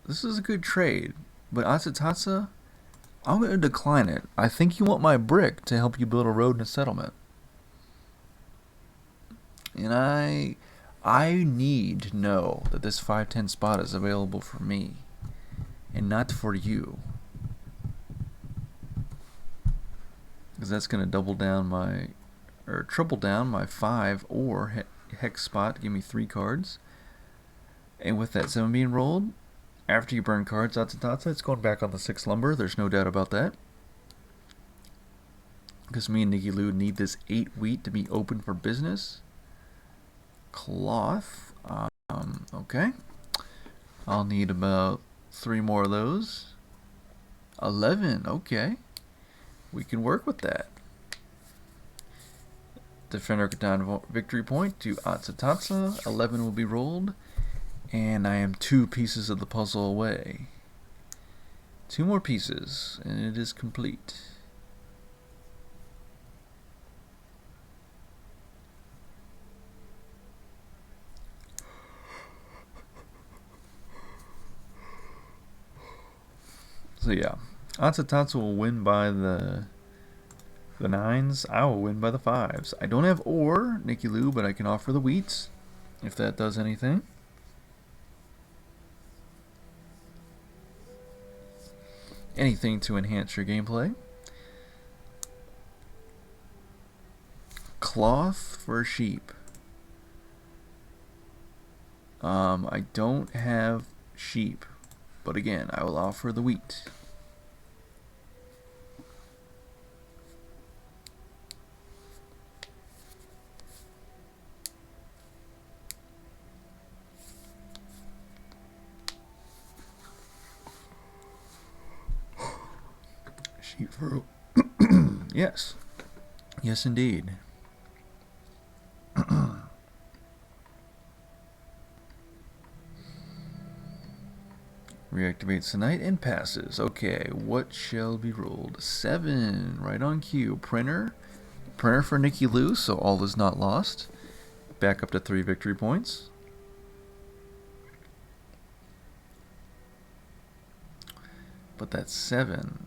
is a good trade. But Asatatsa, I'm gonna decline it. I think you want my brick to help you build a road and a settlement. And I need to know that this 510 spot is available for me and not for you. Because that's gonna double down my, or triple down my 5 or hex spot, give me 3 cards. And with that 7 being rolled, after you burn cards, it's going back on the 6 lumber. There's no doubt about that. Because me and Nikki Lou need this 8 wheat to be open for business. Cloth. Okay. I'll need about 3 more of those. 11. Okay. We can work with that. Defender Catan victory point to Atsatatsa. 11 will be rolled. And I am 2 pieces of the puzzle away. 2 more pieces, and it is complete. So yeah, Atsatatsu will win by the 9s. I will win by the 5s. I don't have ore, Nikki Lou, but I can offer the wheats, if that does anything. Anything to enhance your gameplay. Cloth for sheep. I don't have sheep, but again, I will offer the wheat. Sheep for yes. Yes, indeed. Reactivates tonight and passes. Okay, what shall be rolled? 7, right on cue. Printer for Nikki Lou, so all is not lost. Back up to 3 victory points. But that's 7.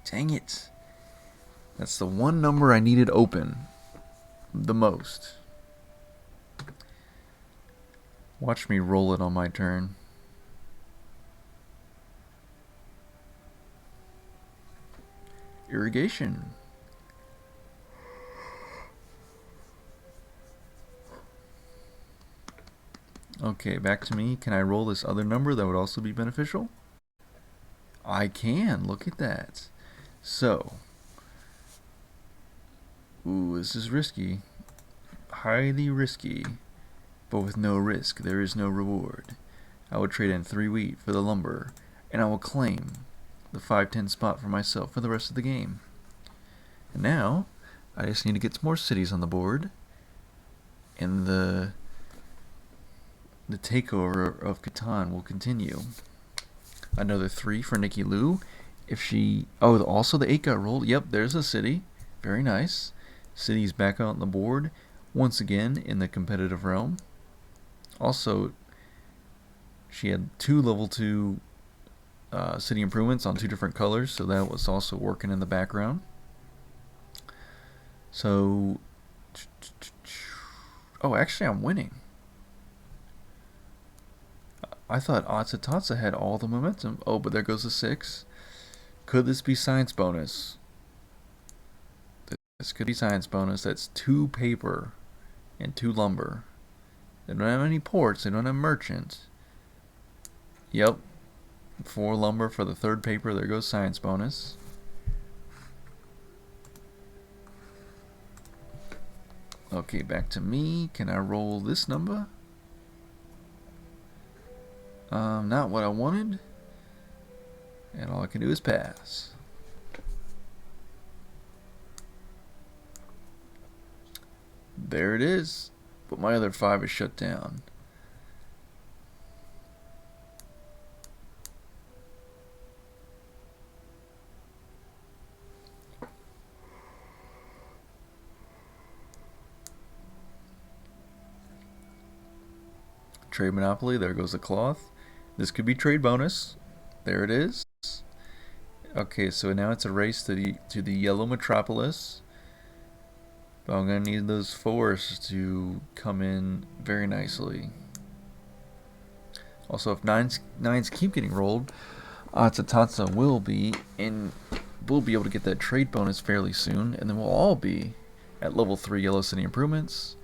Dang it. That's the one number I needed open the most. Watch me roll it on my turn. Irrigation. Okay, back to me. Can I roll this other number that would also be beneficial? I can. Look at that. So, ooh, this is risky. Highly risky. But with no risk, there is no reward. I will trade in 3 wheat for the lumber, and I will claim the 510 spot for myself for the rest of the game. And now, I just need to get some more cities on the board, and the takeover of Catan will continue. Another 3 for Nikki Lou. If she... oh, also the 8 got rolled. Yep, there's a city. Very nice. City's back out on the board. Once again in the competitive realm. Also, she had 2 level 2 city improvements on 2 different colors, so that was also working in the background. So, oh, actually, I'm winning. I thought Atsatatsa had all the momentum. Oh, but there goes a 6. Could this be science bonus? This could be science bonus. That's 2 paper and 2 lumber. They don't have any ports. They don't have merchants. Yep. 4 lumber for the 3rd paper. There goes science bonus. Okay, back to me. Can I roll this number? Not what I wanted. And all I can do is pass. There it is. But my other 5 is shut down. Trade Monopoly, there goes the cloth. This could be trade bonus. There it is. Okay, so now it's a race to the yellow metropolis. But I'm going to need those 4s to come in very nicely. Also, if nines keep getting rolled, Atsatatsa will be able to get that trade bonus fairly soon, and then we'll all be at level 3 Yellow City improvements.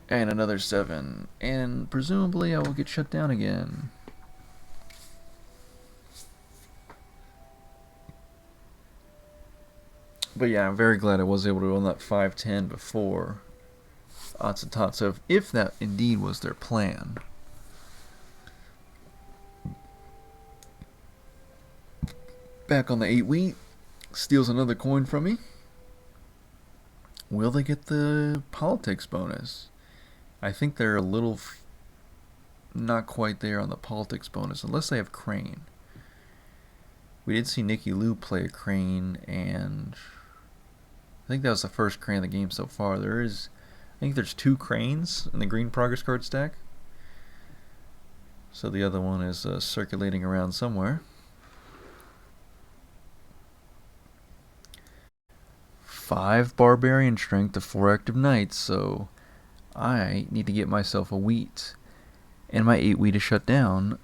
And another 7. And presumably I will get shut down again. But yeah, I'm very glad I was able to run that 5-10 before Atsatatsa, if that indeed was their plan. Back on the 8 wheat. Steals another coin from me. Will they get the politics bonus? I think they're a little not quite there on the politics bonus, unless they have Crane. We did see Nikki Lou play a Crane, and I think that was the first Crane in the game so far. I think there's 2 Cranes in the green progress card stack. So the other one is circulating around somewhere. 5 barbarian strength to 4 active knights, so I need to get myself a wheat. And my 8 wheat is shut down.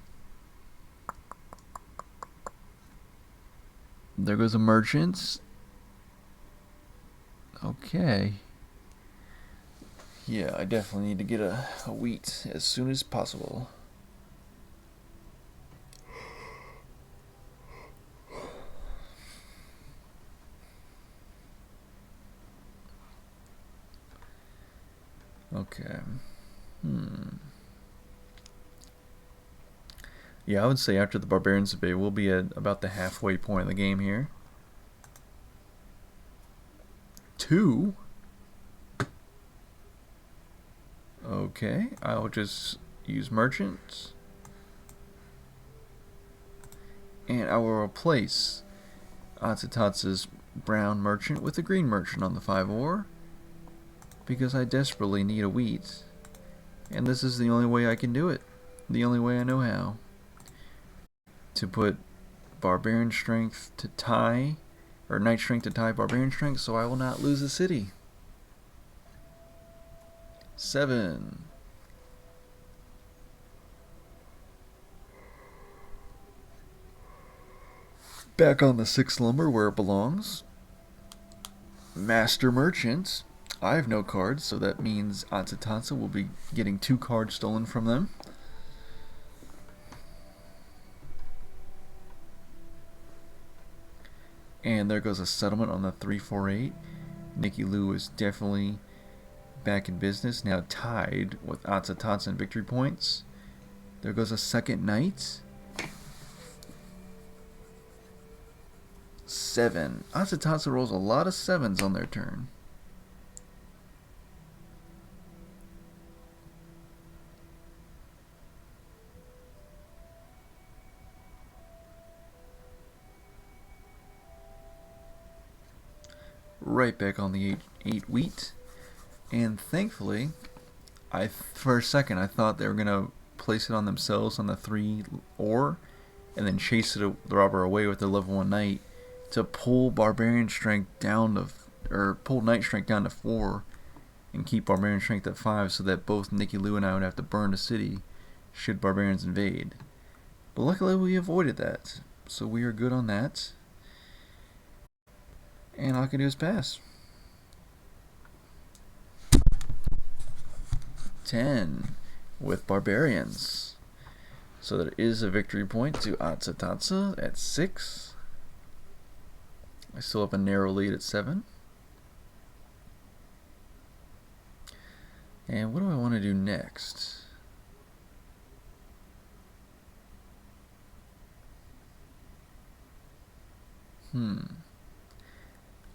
There goes a merchant. Okay. Yeah, I definitely need to get a wheat as soon as possible. Okay. Yeah, I would say after the Barbarians debate, we'll be at about the halfway point of the game here. 2? Okay, I'll just use merchants. And I will replace Atsatatsa's brown merchant with a green merchant on the 5 ore, because I desperately need a wheat. And this is the only way I can do it. The only way I know how. To put barbarian strength to tie, or knight strength to tie barbarian strength, so I will not lose a city. 7. Back on the 6 lumber where it belongs. Master merchants. I have no cards, so that means Atsatatsa will be getting 2 cards stolen from them. And there goes a settlement on the 348. Nikki Lou is definitely back in business, now tied with Atsatatsa in victory points. There goes a second knight. 7. Atsatatsa rolls a lot of 7s on their turn. right back on the 8 wheat. And thankfully, for a second I thought they were gonna place it on themselves on the 3 ore, and then chase the robber away with their level 1 knight to pull barbarian strength down to, or pull knight strength down to 4, and keep barbarian strength at 5, so that both Nicky Lou and I would have to burn the city should barbarians invade. But luckily we avoided that, so we are good on that. And all I can do is pass. 10 with barbarians. So there is a victory point to Atsatatsa at 6. I still have a narrow lead at 7. And what do I want to do next?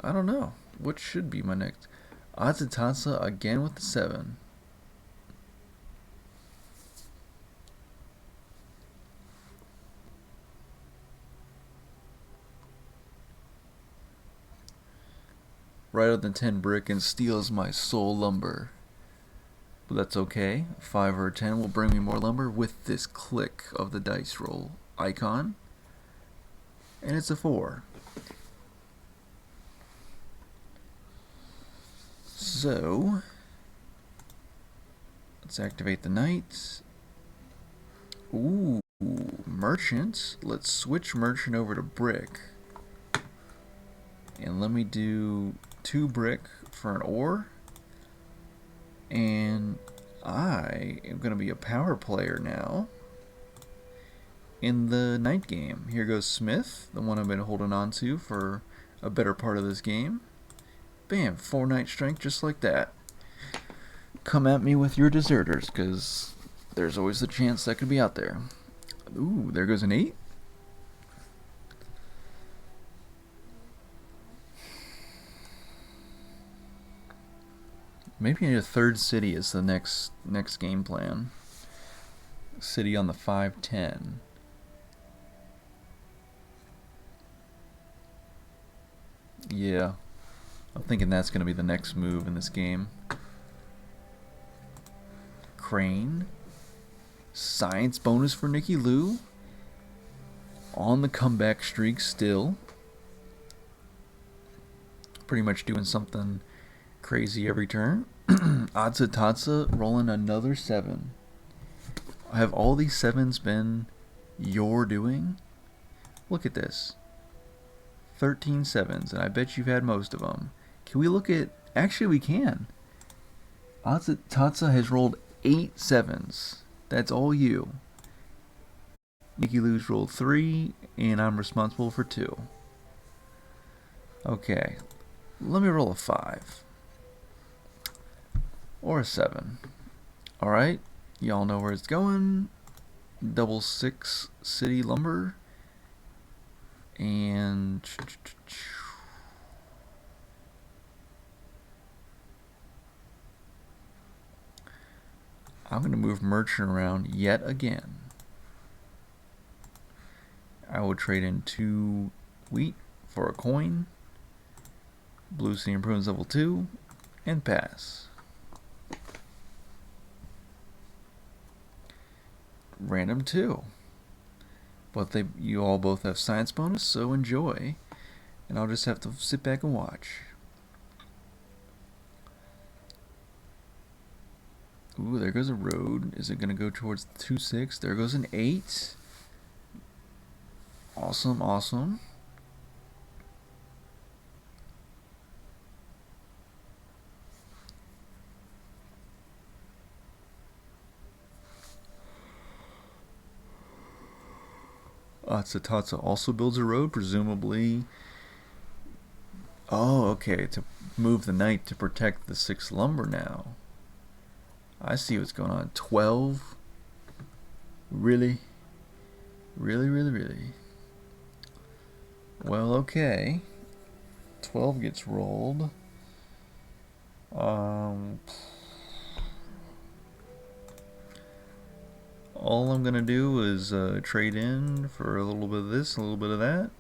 I don't know. What should be my next? Atsatatsa again with the 7. Right on the 10 brick and steals my soul lumber. But that's okay. 5 or a 10 will bring me more lumber with this click of the dice roll icon. And it's a 4. So, let's activate the knight. Ooh, merchant. Let's switch merchant over to brick. And let me do 2 brick for an ore. And I am going to be a power player now in the night game. Here goes Smith, the one I've been holding on to for a better part of this game. Bam, 4 knight strength just like that. Come at me with your deserters, because there's always the chance that could be out there. Ooh, there goes an 8. Maybe a 3rd city is the next game plan. City on the 5-10. Yeah, I'm thinking that's going to be the next move in this game. Crane. Science bonus for Nicky Lou. On the comeback streak still. Pretty much doing something crazy every turn. Atsatatsa rolling another 7. Have all these 7s been your doing? Look at this. 13 7s, and I bet you've had most of them. Can we look at... Actually, we can. Atsatatsa has rolled 8 7s. That's all you. Nicky Lou's rolled 3, and I'm responsible for 2. Okay. Let me roll a 5. Or a 7. Alright. Y'all know where it's going. Double 6 city lumber. And... I'm going to move merchant around yet again. I will trade in 2 wheat for a coin. Blue City Improvements level 2. And pass. Random 2. But you all both have science bonus, so enjoy. And I'll just have to sit back and watch. Ooh, there goes a road. Is it going to go towards 2-6? There goes an 8. Awesome, awesome. Atsatatsa also builds a road, presumably. Oh, okay, to move the knight to protect the 6 lumber now. I see what's going on. 12? Really? Really, really, really? Well, okay. 12 gets rolled. All I'm going to do is trade in for a little bit of this, a little bit of that.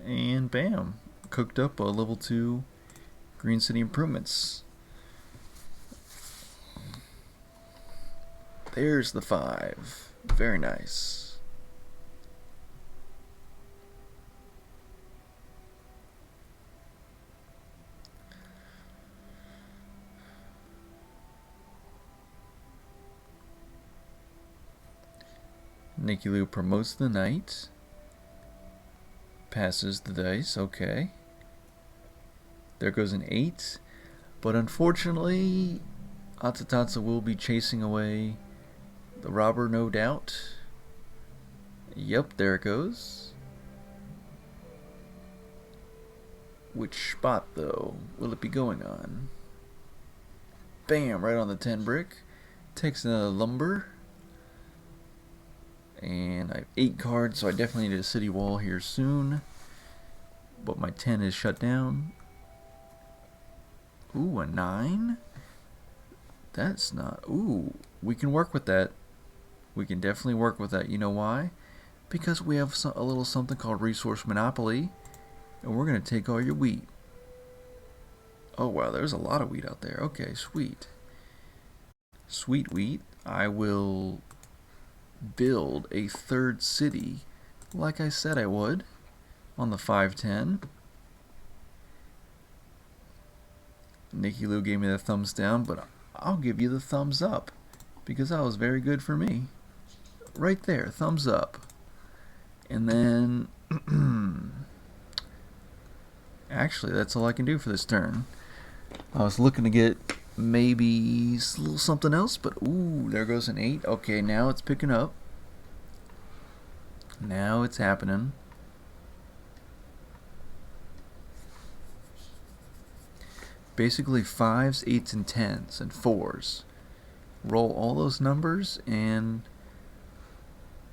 And bam. Cooked up a level 2 Green City Improvements. There's the 5. Very nice. Nicky Lou promotes the knight. Passes the dice. Okay. There goes an 8. But unfortunately, Atatatsa will be chasing away the robber, no doubt. Yep, there it goes. Which spot, though, will it be going on? Bam! Right on the 10 brick. Takes another lumber. And I have 8 cards, so I definitely need a city wall here soon. But my 10 is shut down. Ooh, a 9? That's not... Ooh, we can work with that. We can definitely work with that. You know why? Because we have a little something called Resource Monopoly. And we're going to take all your wheat. Oh, wow, there's a lot of wheat out there. Okay, sweet. Sweet wheat. I will build a 3rd city like I said I would on the 510. Nicky Lou gave me the thumbs down, but I'll give you the thumbs up because that was very good for me. Right there, thumbs up. And then actually that's all I can do for this turn. I was looking to get maybe a little something else, but ooh, there goes an 8. Okay, now it's picking up. Now it's happening. Basically 5s, 8s, and 10s, and 4s. Roll all those numbers, and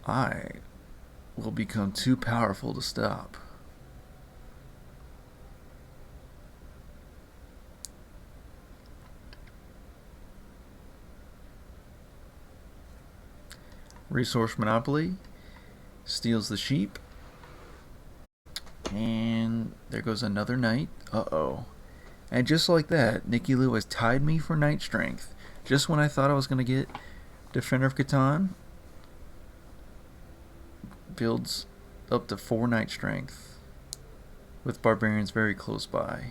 I will become too powerful to stop. Resource Monopoly steals the sheep, and there goes another knight. Uh-oh. And just like that, Nicky Lou has tied me for knight strength. Just when I thought I was going to get Defender of Catan, builds up to 4 knight strength, with barbarians very close by.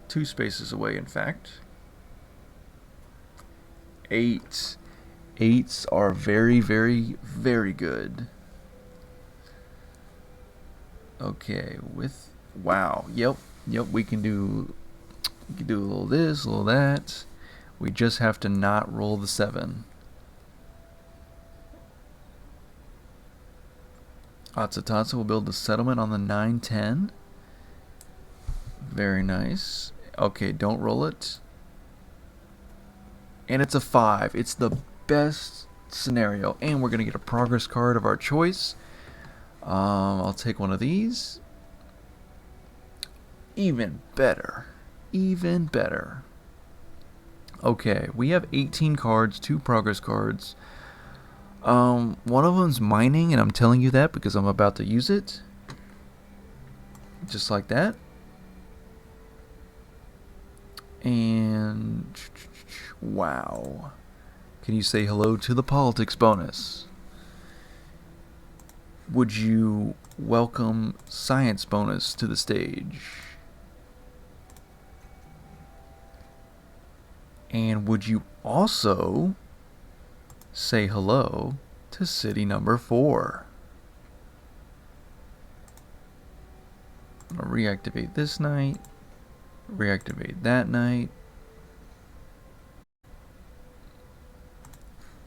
2 spaces away, in fact. 8. 8s are very, very, very good. Okay, with... Wow. Yep, we can do a little this, a little that. We just have to not roll the 7. Atsutatsu will build a settlement on the 9-10. Very nice. Okay, don't roll it. And it's a 5. It's the best scenario. And we're going to get a progress card of our choice. I'll take one of these. Even better. Even better. Okay, we have 18 cards, 2 progress cards. One of them's mining, and I'm telling you that because I'm about to use it. Just like that. And wow. Can you say hello to the politics bonus? Would you welcome science bonus to the stage? And would you also say hello to city number 4? I'm going to reactivate this knight, reactivate that knight,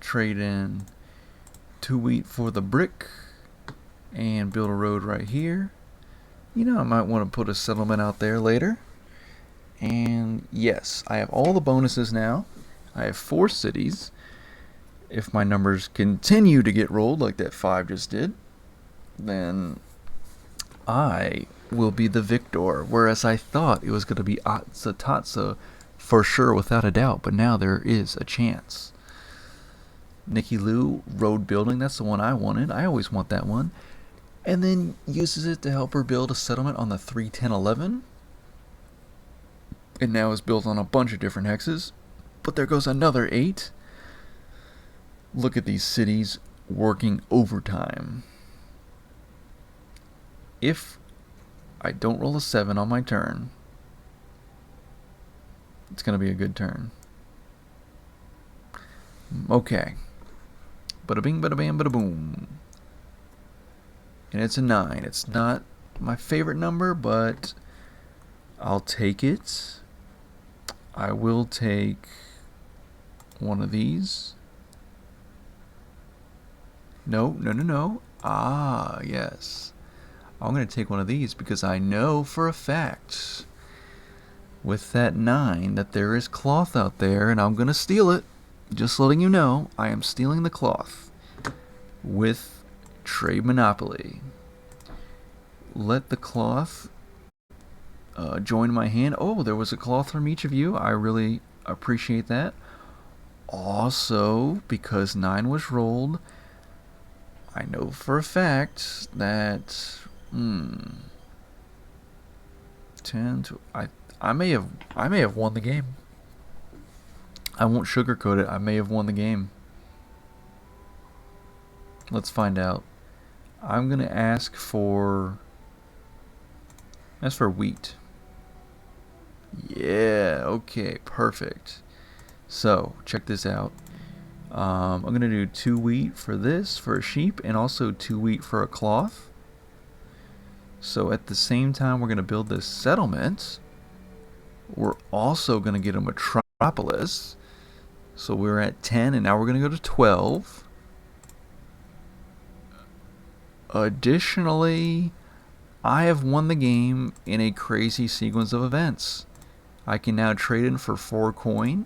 trade in 2 wheat for the brick, and build a road right here. You know, I might want to put a settlement out there later. And yes, I have all the bonuses now. I have 4 cities. If my numbers continue to get rolled like that 5 just did, then I will be the victor. Whereas I thought it was going to be Atsutatsu for sure, without a doubt. But now there is a chance. Nicky Lou, road building, that's the one I wanted. I always want that one. And then uses it to help her build a settlement on the 3-10-11. It now is built on a bunch of different hexes. But there goes another 8. Look at these cities working overtime. If I don't roll a 7 on my turn, it's going to be a good turn. Okay. Bada bing, bada bam, bada boom. And it's a 9. It's not my favorite number, but I'll take it. I will take one of these. No. Ah, yes. I'm going to take one of these because I know for a fact with that 9 that there is cloth out there, and I'm going to steal it. Just letting you know, I am stealing the cloth with Trade Monopoly. Let the cloth join my hand. Oh, there was a cloth from each of you. I really appreciate that. Also, because 9 was rolled, I know for a fact that 10 to I may have won the game. I won't sugarcoat it. I may have won the game. Let's find out. I'm gonna ask for wheat. Yeah, okay, perfect. So check this out. I'm gonna do 2 wheat for this, for a sheep, and also 2 wheat for a cloth. So at the same time we're gonna build this settlement, we're also gonna get a metropolis. So we're at 10, and now we're gonna go to 12. Additionally, I have won the game in a crazy sequence of events. I can now trade in for 4 coin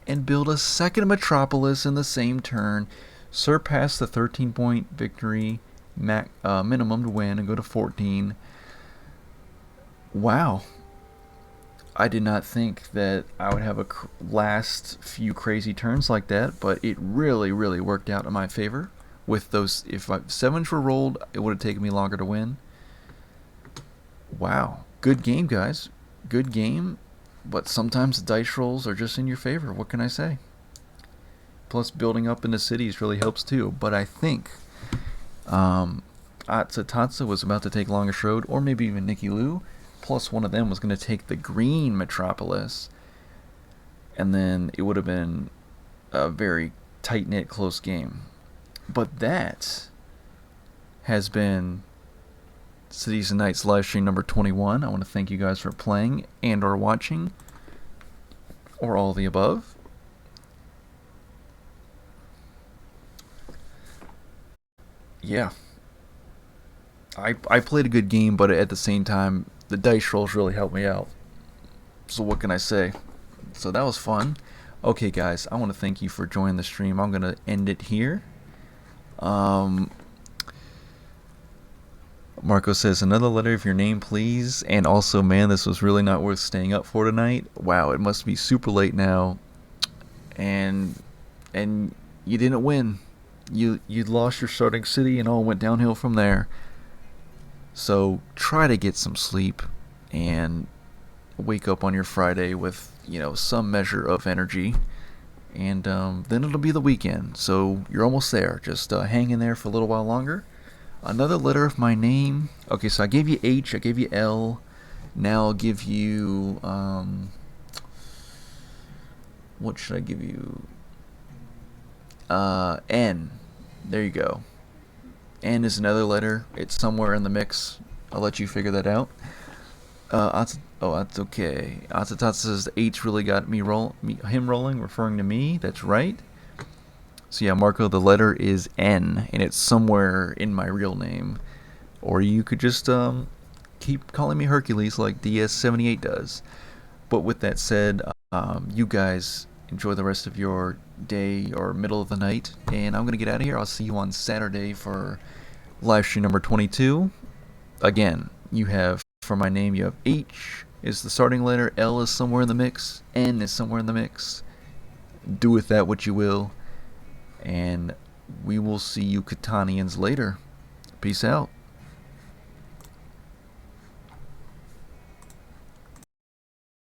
and build a second metropolis in the same turn, surpass the 13-point victory minimum to win, and go to 14. Wow. I did not think that I would have a last few crazy turns like that, but it really, really worked out in my favor. With those, if 7s were rolled, it would have taken me longer to win. Wow. Good game, guys. Good game. But sometimes the dice rolls are just in your favor. What can I say? Plus, building up into cities really helps too. But I think Tatsa was about to take Longish Road, or maybe even Nicky Lou. Plus, one of them was going to take the green metropolis. And then it would have been a very tight-knit, close game. But that has been Cities and Nights live stream number 21. I want to thank you guys for playing and or watching, or all of the above. Yeah. I played a good game, but at the same time, the dice rolls really helped me out. So what can I say? So that was fun. Okay, guys, I want to thank you for joining the stream. I'm going to end it here. Marco says, another letter of your name, please. And also, man, this was really not worth staying up for tonight. Wow, it must be super late now. And you didn't win. You lost your starting city and all went downhill from there. So try to get some sleep and wake up on your Friday with, some measure of energy. And then it'll be the weekend. So you're almost there. Just hang in there for a little while longer. Another letter of my name. Okay, so I gave you H, I gave you L. Now I'll give you, what should I give you? N. There you go. N is another letter. It's somewhere in the mix. I'll let you figure that out. That's okay. Atsutatsu says H really got him rolling, referring to me. That's right. So yeah, Marco, the letter is N, and it's somewhere in my real name. Or you could just keep calling me Hercules like DS78 does. But with that said, you guys enjoy the rest of your day or middle of the night, and I'm going to get out of here. I'll see you on Saturday for live stream number 22. Again, you have, for my name, you have H is the starting letter, L is somewhere in the mix, N is somewhere in the mix. Do with that what you will. And we will see you Catanians later. Peace out.